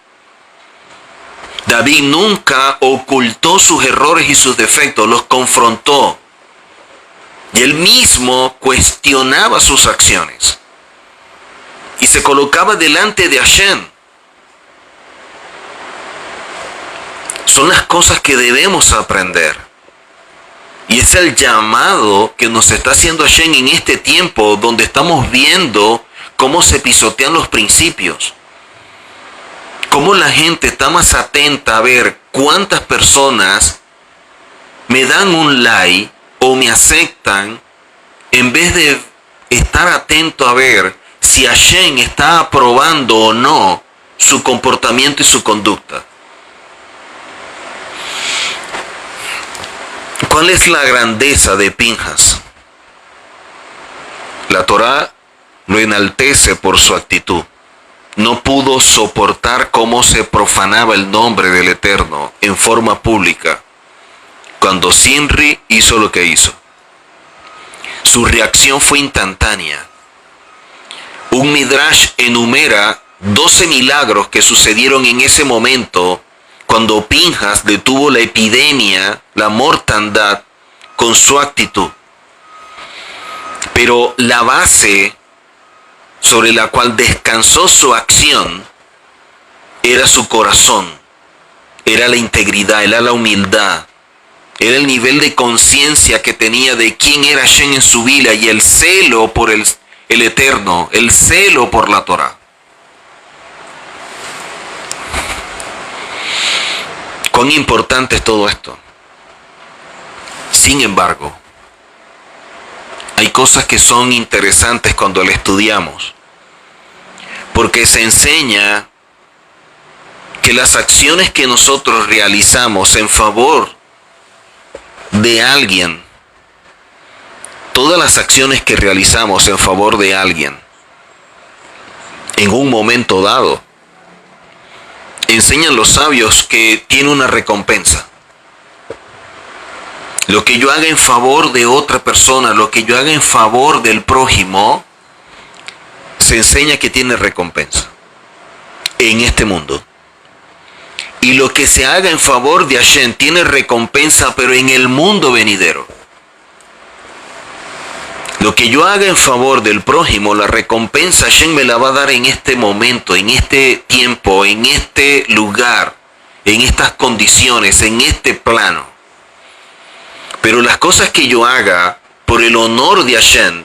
David nunca ocultó sus errores y sus defectos, los confrontó. Y él mismo cuestionaba sus acciones. Y se colocaba delante de Hashem. Son las cosas que debemos aprender. Y es el llamado que nos está haciendo Hashem en este tiempo donde estamos viendo cómo se pisotean los principios. Cómo la gente está más atenta a ver cuántas personas me dan un like o me aceptan en vez de estar atento a ver si Hashem está aprobando o no su comportamiento y su conducta. ¿Cuál es la grandeza de Pinhas? La Torá lo enaltece por su actitud. No pudo soportar cómo se profanaba el nombre del Eterno en forma pública cuando Sinri hizo lo que hizo. Su reacción fue instantánea. Un Midrash enumera 12 milagros que sucedieron en ese momento cuando Pinhas detuvo la epidemia, la mortandad, con su actitud. Pero la base sobre la cual descansó su acción era su corazón, era la integridad, era la humildad, era el nivel de conciencia que tenía de quién era Hashem en su vida y el celo por el Eterno, el celo por la Torá. ¿Cuán importante es todo esto? Sin embargo, hay cosas que son interesantes cuando las estudiamos, porque se enseña que las acciones que nosotros realizamos en favor de alguien, todas las acciones que realizamos en favor de alguien, en un momento dado, enseñan los sabios que tiene una recompensa. Lo que yo haga en favor de otra persona, lo que yo haga en favor del prójimo, se enseña que tiene recompensa en este mundo. Y lo que se haga en favor de Hashem tiene recompensa, pero en el mundo venidero. Lo que yo haga en favor del prójimo, la recompensa Hashem me la va a dar en este momento, en este tiempo, en este lugar, en estas condiciones, en este plano. Pero las cosas que yo haga por el honor de Hashem,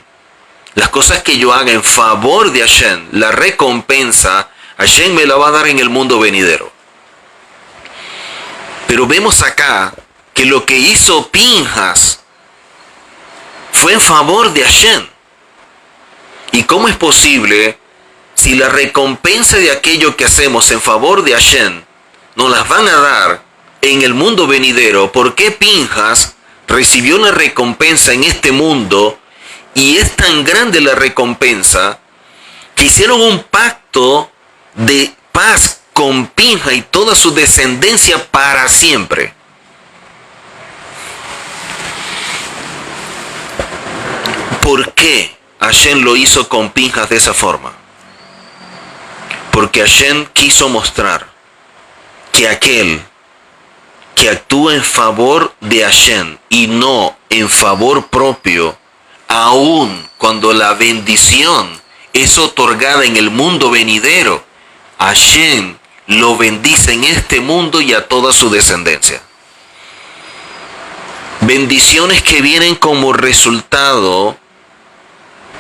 las cosas que yo haga en favor de Hashem, la recompensa Hashem me la va a dar en el mundo venidero. Pero vemos acá que lo que hizo Pinhas fue en favor de Hashem. ¿Y cómo es posible si la recompensa de aquello que hacemos en favor de Hashem nos las van a dar en el mundo venidero? ¿Por qué Pinhas recibió una recompensa en este mundo y es tan grande la recompensa que hicieron un pacto de paz con Pinhas y toda su descendencia para siempre? ¿Por qué Hashem lo hizo con Pinhas de esa forma? Porque Hashem quiso mostrar que aquel que actúa en favor de Hashem y no en favor propio, aun cuando la bendición es otorgada en el mundo venidero, Hashem lo bendice en este mundo y a toda su descendencia. Bendiciones que vienen como resultado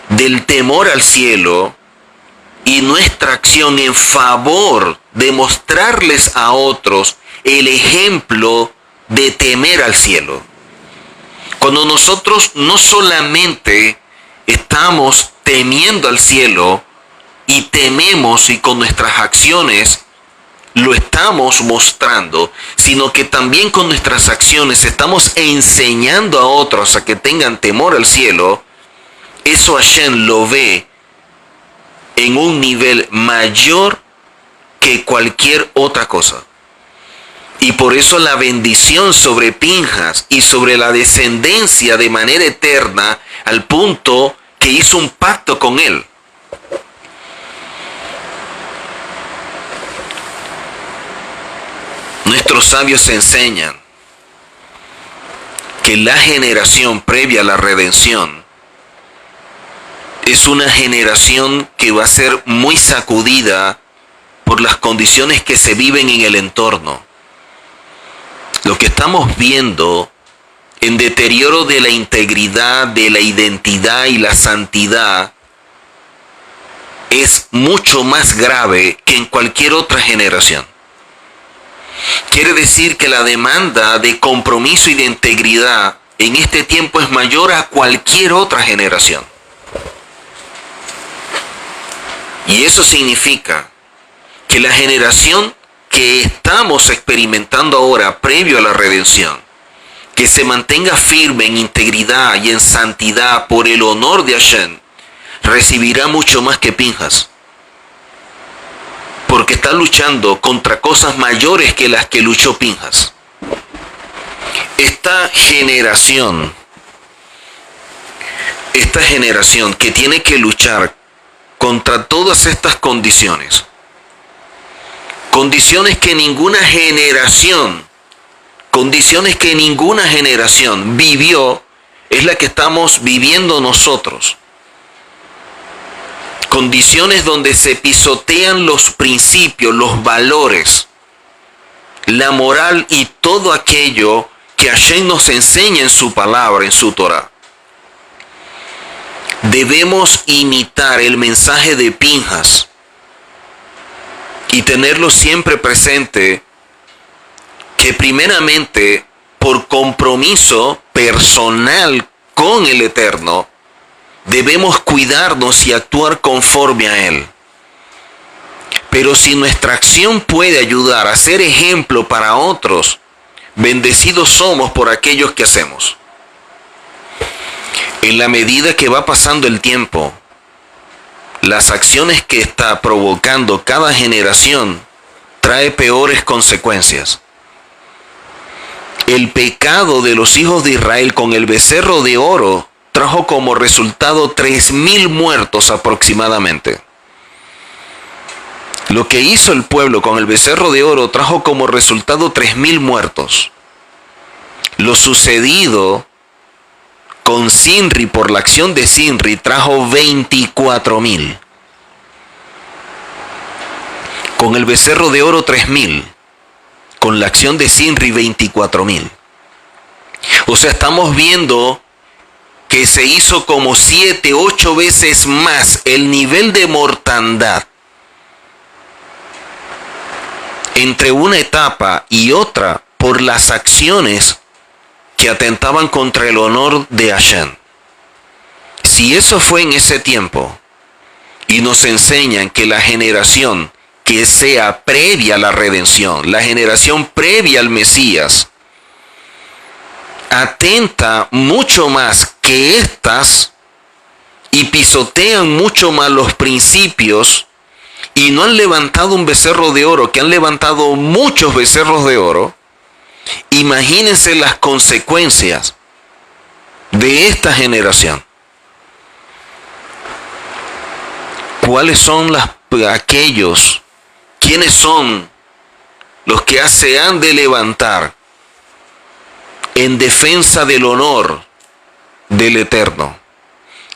del temor al cielo y nuestra acción en favor de mostrarles a otros el ejemplo de temer al cielo. Cuando nosotros no solamente estamos temiendo al cielo y tememos y con nuestras acciones lo estamos mostrando, sino que también con nuestras acciones estamos enseñando a otros a que tengan temor al cielo, eso Hashem lo ve en un nivel mayor que cualquier otra cosa. Y por eso la bendición sobre Pinhas y sobre la descendencia de manera eterna, al punto que hizo un pacto con él. Nuestros sabios enseñan que la generación previa a la redención es una generación que va a ser muy sacudida por las condiciones que se viven en el entorno. Lo que estamos viendo en deterioro de la integridad, de la identidad y la santidad es mucho más grave que en cualquier otra generación. Quiere decir que la demanda de compromiso y de integridad en este tiempo es mayor a cualquier otra generación. Y eso significa que la generación que estamos experimentando ahora, previo a la redención, que se mantenga firme en integridad y en santidad por el honor de Hashem, recibirá mucho más que Pinhas. Porque está luchando contra cosas mayores que las que luchó Pinhas. Esta generación que tiene que luchar contra todas estas condiciones que ninguna generación vivió, es la que estamos viviendo nosotros. Condiciones donde se pisotean los principios, los valores, la moral y todo aquello que Hashem nos enseña en su palabra, en su Torah. Debemos imitar el mensaje de Pinhas y tenerlo siempre presente, que primeramente por compromiso personal con el Eterno debemos cuidarnos y actuar conforme a Él. Pero si nuestra acción puede ayudar a ser ejemplo para otros, bendecidos somos por aquellos que hacemos. En la medida que va pasando el tiempo, las acciones que está provocando cada generación trae peores consecuencias. El pecado de los hijos de Israel con el becerro de oro trajo como resultado 3,000 muertos aproximadamente. Lo que hizo el pueblo con el becerro de oro trajo como resultado 3.000 muertos. Lo sucedido con Sinri por la acción de Sinri trajo 24.000. Con el becerro de oro 3.000. Con la acción de Sinri 24.000. O sea, estamos viendo que se hizo como 7, 8 veces más el nivel de mortandad entre una etapa y otra por las acciones que atentaban contra el honor de Hashem. Si eso fue en ese tiempo y nos enseñan que la generación que sea previa a la redención, la generación previa al Mesías, atenta mucho más que estas y pisotean mucho más los principios y no han levantado un becerro de oro, que han levantado muchos becerros de oro, imagínense las consecuencias de esta generación. ¿Cuáles son aquellos? ¿Quiénes son los que se han de levantar en defensa del honor del Eterno?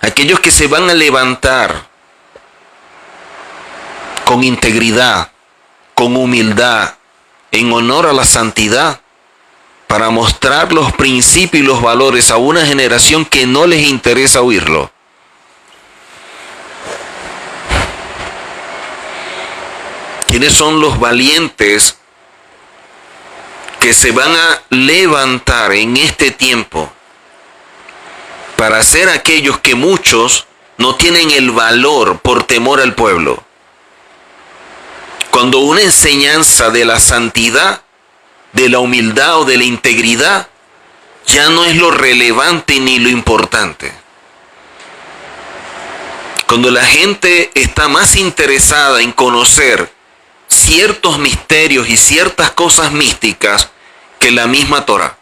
Aquellos que se van a levantar con integridad, con humildad, en honor a la santidad, para mostrar los principios y los valores a una generación que no les interesa oírlo. ¿Quiénes son los valientes que se van a levantar en este tiempo para ser aquellos que muchos no tienen el valor por temor al pueblo? Cuando una enseñanza de la santidad, de la humildad o de la integridad ya no es lo relevante ni lo importante. Cuando la gente está más interesada en conocer ciertos misterios y ciertas cosas místicas que la misma Torá.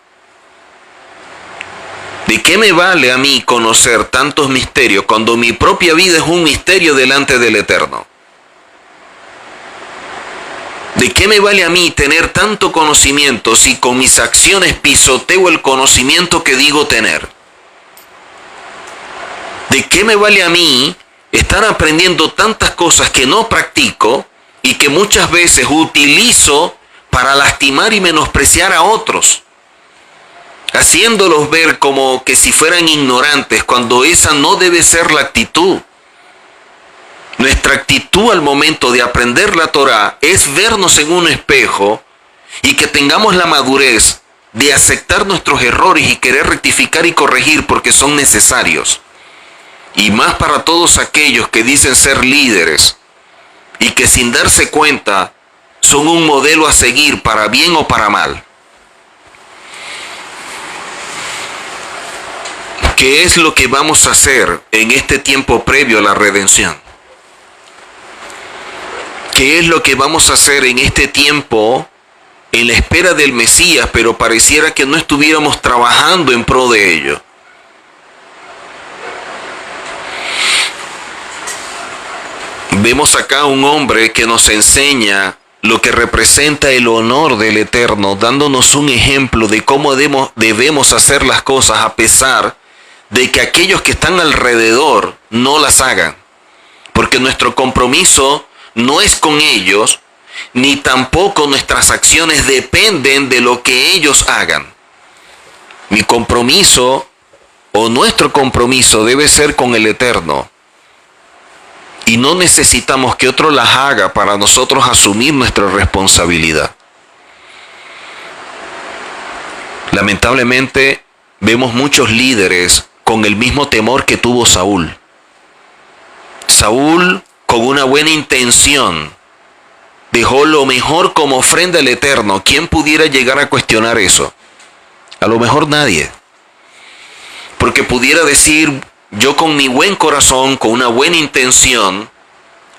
¿De qué me vale a mí conocer tantos misterios cuando mi propia vida es un misterio delante del Eterno? ¿De qué me vale a mí tener tanto conocimiento si con mis acciones pisoteo el conocimiento que digo tener? ¿De qué me vale a mí estar aprendiendo tantas cosas que no practico y que muchas veces utilizo para lastimar y menospreciar a otros, haciéndolos ver como que si fueran ignorantes, cuando esa no debe ser la actitud? Nuestra actitud al momento de aprender la Torá es vernos en un espejo y que tengamos la madurez de aceptar nuestros errores y querer rectificar y corregir porque son necesarios. Y más para todos aquellos que dicen ser líderes y que sin darse cuenta son un modelo a seguir para bien o para mal. ¿Qué es lo que vamos a hacer en este tiempo previo a la redención? ¿Qué es lo que vamos a hacer en este tiempo en la espera del Mesías, pero pareciera que no estuviéramos trabajando en pro de ello? Vemos acá un hombre que nos enseña lo que representa el honor del Eterno, dándonos un ejemplo de cómo debemos hacer las cosas a pesar de que aquellos que están alrededor no las hagan. Porque nuestro compromiso no es con ellos, ni tampoco nuestras acciones dependen de lo que ellos hagan. Mi compromiso o nuestro compromiso debe ser con el Eterno. Y no necesitamos que otro las haga para nosotros asumir nuestra responsabilidad. Lamentablemente vemos muchos líderes con el mismo temor que tuvo Saúl. Saúl, con una buena intención, dejó lo mejor como ofrenda al Eterno. ¿Quién pudiera llegar a cuestionar eso? A lo mejor nadie. Porque pudiera decir, yo con mi buen corazón, con una buena intención,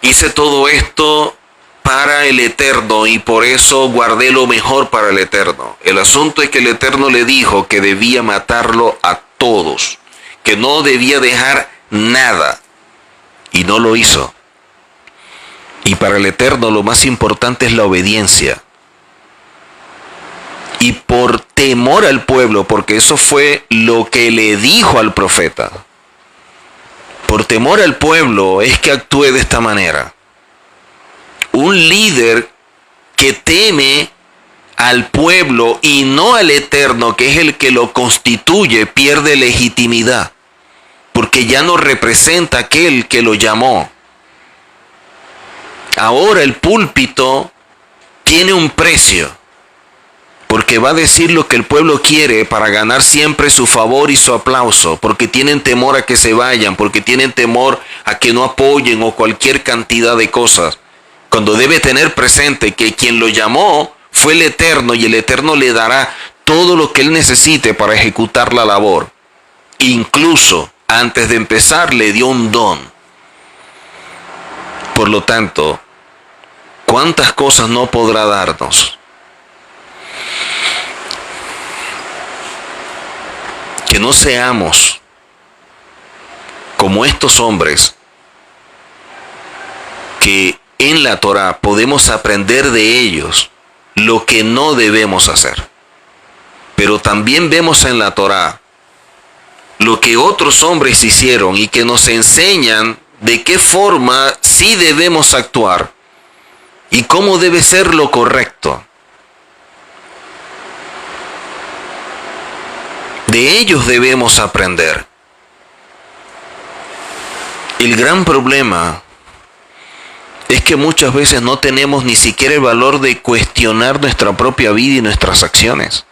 hice todo esto para el Eterno y por eso guardé lo mejor para el Eterno. El asunto es que el Eterno le dijo que debía matarlo a todos, que no debía dejar nada, y no lo hizo. Y para el Eterno lo más importante es la obediencia. Y por temor al pueblo, porque eso fue lo que le dijo al profeta, por temor al pueblo es que actúe de esta manera. Un líder que teme al pueblo y no al Eterno, que es el que lo constituye, pierde legitimidad, porque ya no representa a aquel que lo llamó. Ahora el púlpito tiene un precio, porque va a decir lo que el pueblo quiere para ganar siempre su favor y su aplauso, porque tienen temor a que se vayan, porque tienen temor a que no apoyen o cualquier cantidad de cosas, cuando debe tener presente que quien lo llamó fue el Eterno, y el Eterno le dará todo lo que él necesite para ejecutar la labor. Incluso antes de empezar le dio un don. Por lo tanto, ¿cuántas cosas no podrá darnos? Que no seamos como estos hombres que en la Torá podemos aprender de ellos lo que no debemos hacer. Pero también vemos en la Torá lo que otros hombres hicieron y que nos enseñan de qué forma sí debemos actuar y cómo debe ser lo correcto. De ellos debemos aprender. El gran problema es que muchas veces no tenemos ni siquiera el valor de cuestionar nuestra propia vida y nuestras acciones.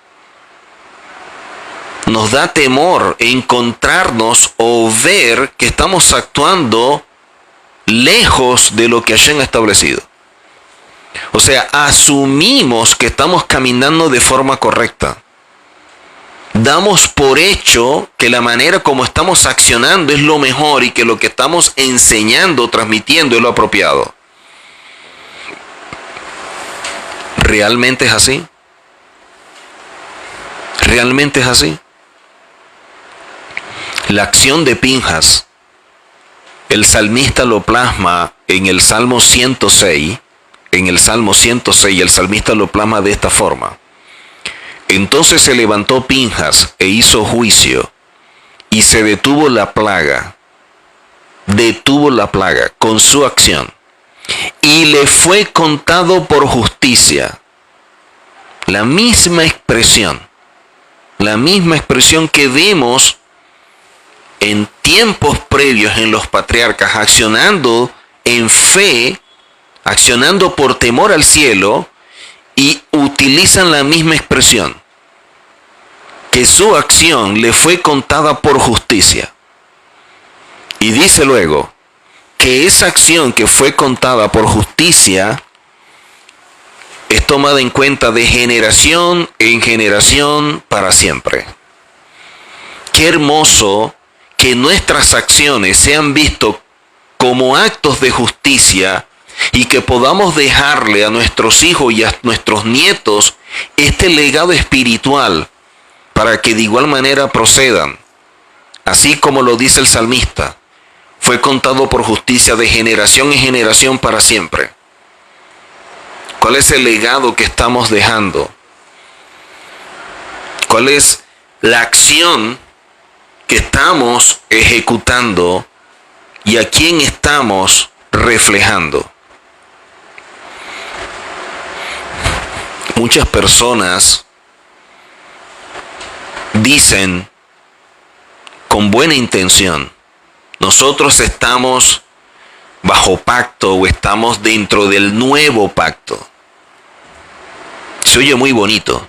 Nos da temor encontrarnos o ver que estamos actuando lejos de lo que Hashem ha establecido. O sea, asumimos que estamos caminando de forma correcta. Damos por hecho que la manera como estamos accionando es lo mejor y que lo que estamos enseñando, transmitiendo es lo apropiado. ¿Realmente es así? ¿Realmente es así? La acción de Pinjas, el salmista lo plasma en el Salmo 106. En el Salmo 106 el salmista lo plasma de esta forma. Entonces se levantó Pinjas e hizo juicio, y se detuvo la plaga con su acción, y le fue contado por justicia. La misma expresión que vemos en tiempos previos en los patriarcas, accionando en fe, accionando por temor al cielo, y utilizan la misma expresión, que su acción le fue contada por justicia. Y dice luego que esa acción que fue contada por justicia es tomada en cuenta de generación en generación para siempre. Qué hermoso que nuestras acciones sean vistas como actos de justicia y que podamos dejarle a nuestros hijos y a nuestros nietos este legado espiritual para que de igual manera procedan. Así como lo dice el salmista, fue contado por justicia de generación en generación para siempre. ¿Cuál es el legado que estamos dejando? ¿Cuál es la acción que estamos ejecutando y a quién estamos reflejando? Muchas personas dicen con buena intención, nosotros estamos bajo pacto o estamos dentro del nuevo pacto. Se oye muy bonito.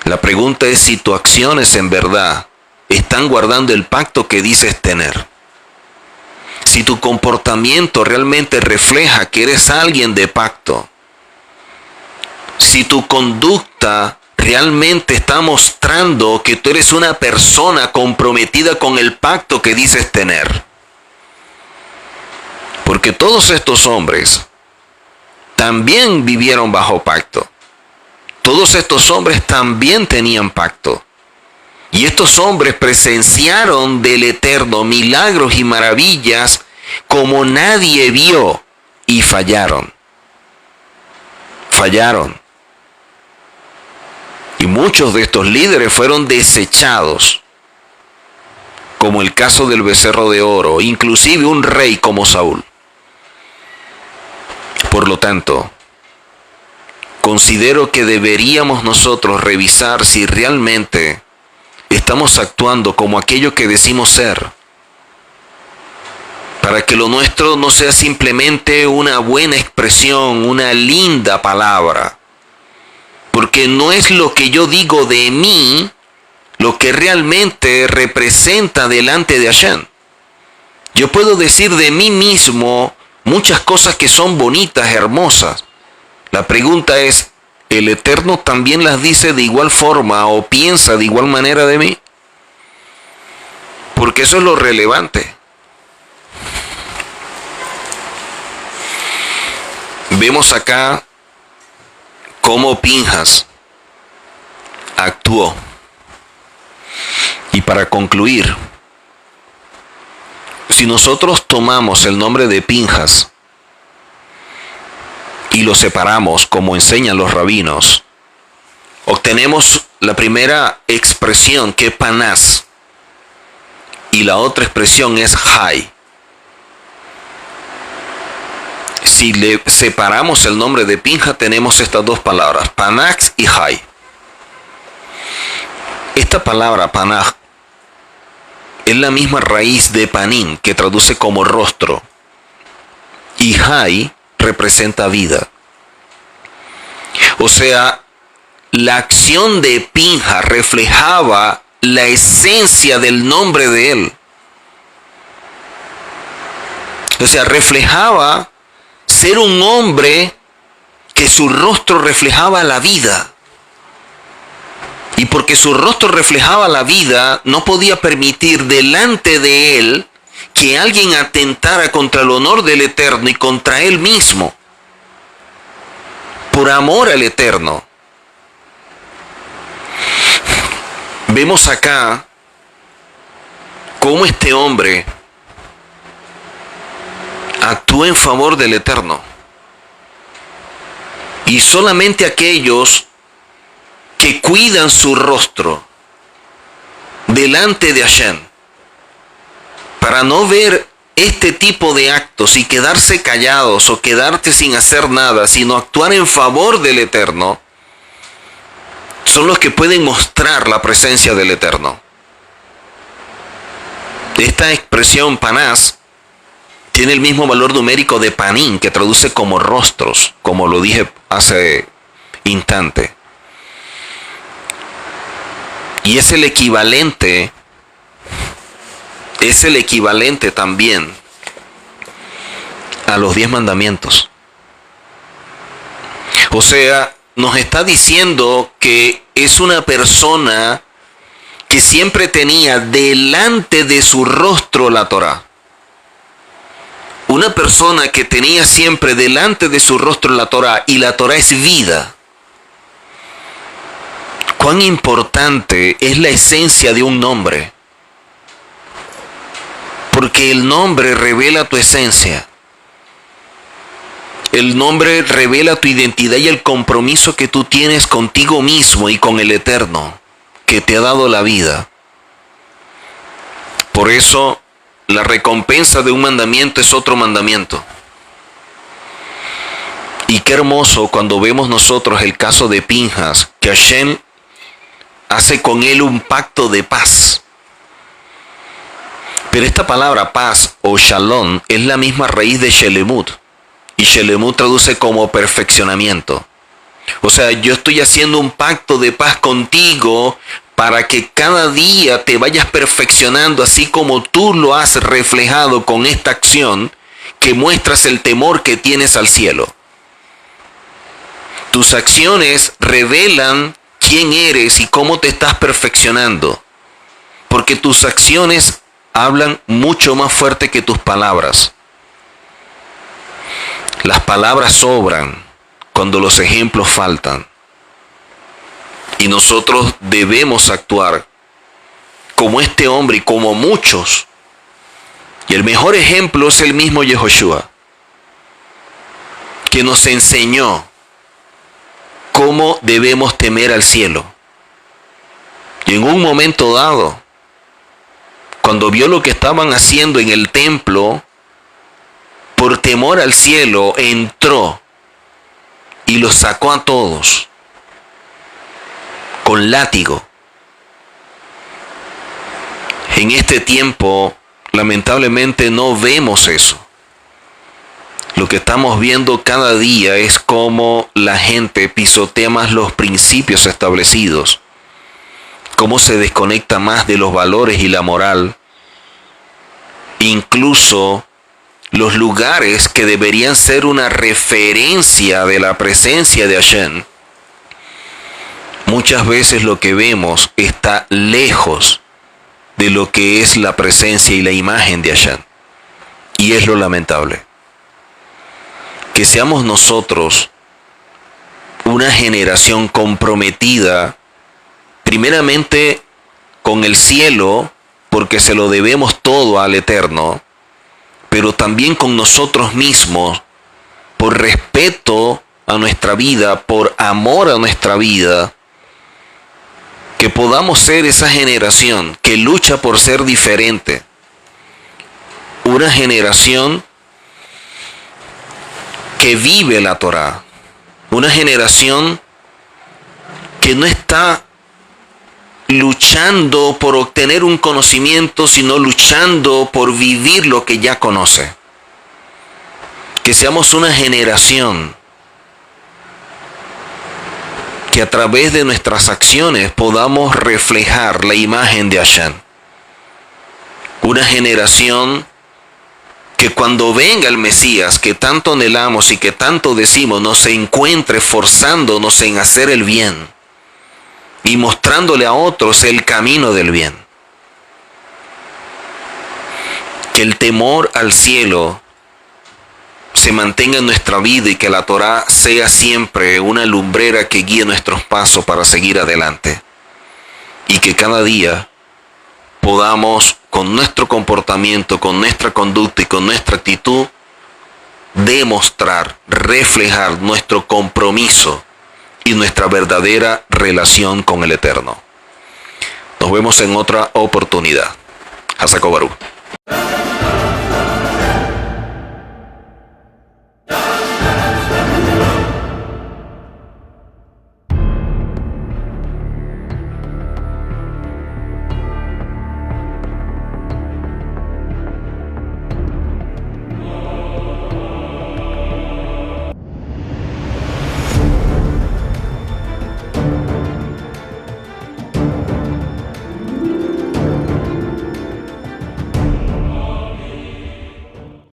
La pregunta es si tus acciones en verdad están guardando el pacto que dices tener. Si tu comportamiento realmente refleja que eres alguien de pacto. Si tu conducta realmente está mostrando que tú eres una persona comprometida con el pacto que dices tener. Porque todos estos hombres también vivieron bajo pacto. Todos estos hombres también tenían pacto. Y estos hombres presenciaron del Eterno milagros y maravillas como nadie vio y fallaron. Fallaron. Y muchos de estos líderes fueron desechados, como el caso del becerro de oro, inclusive un rey como Saúl. Por lo tanto, considero que deberíamos nosotros revisar si realmente estamos actuando como aquello que decimos ser, para que lo nuestro no sea simplemente una buena expresión, una linda palabra, porque no es lo que yo digo de mí lo que realmente representa delante de Hashem. Yo puedo decir de mí mismo muchas cosas que son bonitas, hermosas. La pregunta es, ¿el Eterno también las dice de igual forma o piensa de igual manera de mí? Porque eso es lo relevante. Vemos acá cómo Pinjas actuó. Y para concluir, si nosotros tomamos el nombre de Pinjas y lo separamos como enseñan los rabinos, obtenemos la primera expresión que es Panás y la otra expresión es Hay. Si le separamos el nombre de Pinjas tenemos estas dos palabras, Panás y Hay. Esta palabra Panás es la misma raíz de panín, que traduce como rostro, y Hay representa vida. O sea, la acción de Pinjas reflejaba la esencia del nombre de él. O sea, reflejaba ser un hombre que su rostro reflejaba la vida. Y porque su rostro reflejaba la vida, no podía permitir delante de él que alguien atentara contra el honor del Eterno y contra él mismo. Por amor al Eterno. Vemos acá cómo este hombre actuó en favor del Eterno. Y solamente aquellos que cuidan su rostro delante de Hashem, para no ver este tipo de actos y quedarse callados o quedarte sin hacer nada, sino actuar en favor del Eterno, son los que pueden mostrar la presencia del Eterno. Esta expresión Panás tiene el mismo valor numérico de panín, que traduce como rostros, como lo dije hace instante. Y es el equivalente también a los 10 mandamientos. O sea, nos está diciendo que es una persona que siempre tenía delante de su rostro la Torá. Una persona que tenía siempre delante de su rostro la Torá, y la Torá es vida. Cuán importante es la esencia de un nombre. Porque el nombre revela tu esencia. El nombre revela tu identidad y el compromiso que tú tienes contigo mismo y con el Eterno, que te ha dado la vida. Por eso, la recompensa de un mandamiento es otro mandamiento. Y qué hermoso cuando vemos nosotros el caso de Pinjas, que Hashem hace con él un pacto de paz. Pero esta palabra paz o shalom es la misma raíz de shelemut. Y shelemut traduce como perfeccionamiento. O sea, yo estoy haciendo un pacto de paz contigo para que cada día te vayas perfeccionando, así como tú lo has reflejado con esta acción que muestras el temor que tienes al cielo. Tus acciones revelan quién eres y cómo te estás perfeccionando. Porque tus acciones hablan mucho más fuerte que tus palabras. Las palabras sobran cuando los ejemplos faltan. Y nosotros debemos actuar como este hombre y como muchos. Y el mejor ejemplo es el mismo Yehoshua. que nos enseñó cómo debemos temer al cielo. Y en un momento dado, cuando vio lo que estaban haciendo en el templo, por temor al cielo, entró y los sacó a todos con látigo. En este tiempo, lamentablemente, no vemos eso. Lo que estamos viendo cada día es cómo la gente pisotea más los principios establecidos, cómo se desconecta más de los valores y la moral. Incluso los lugares que deberían ser una referencia de la presencia de Hashem, muchas veces lo que vemos está lejos de lo que es la presencia y la imagen de Hashem. Y es lo lamentable. Que seamos nosotros una generación comprometida, primeramente con el cielo, porque se lo debemos todo al Eterno, pero también con nosotros mismos, por respeto a nuestra vida, por amor a nuestra vida, que podamos ser esa generación que lucha por ser diferente, una generación que vive la Torá, una generación que no está luchando por obtener un conocimiento, sino luchando por vivir lo que ya conoce. Que seamos una generación que a través de nuestras acciones podamos reflejar la imagen de Hashem. Una generación que cuando venga el Mesías, que tanto anhelamos y que tanto decimos, nos encuentre esforzándonos en hacer el bien y mostrándole a otros el camino del bien. Que el temor al cielo se mantenga en nuestra vida y que la Torá sea siempre una lumbrera que guíe nuestros pasos para seguir adelante. Y que cada día podamos, con nuestro comportamiento, con nuestra conducta y con nuestra actitud, demostrar, reflejar nuestro compromiso y nuestra verdadera relación con el Eterno. Nos vemos en otra oportunidad. Hasako Baruch.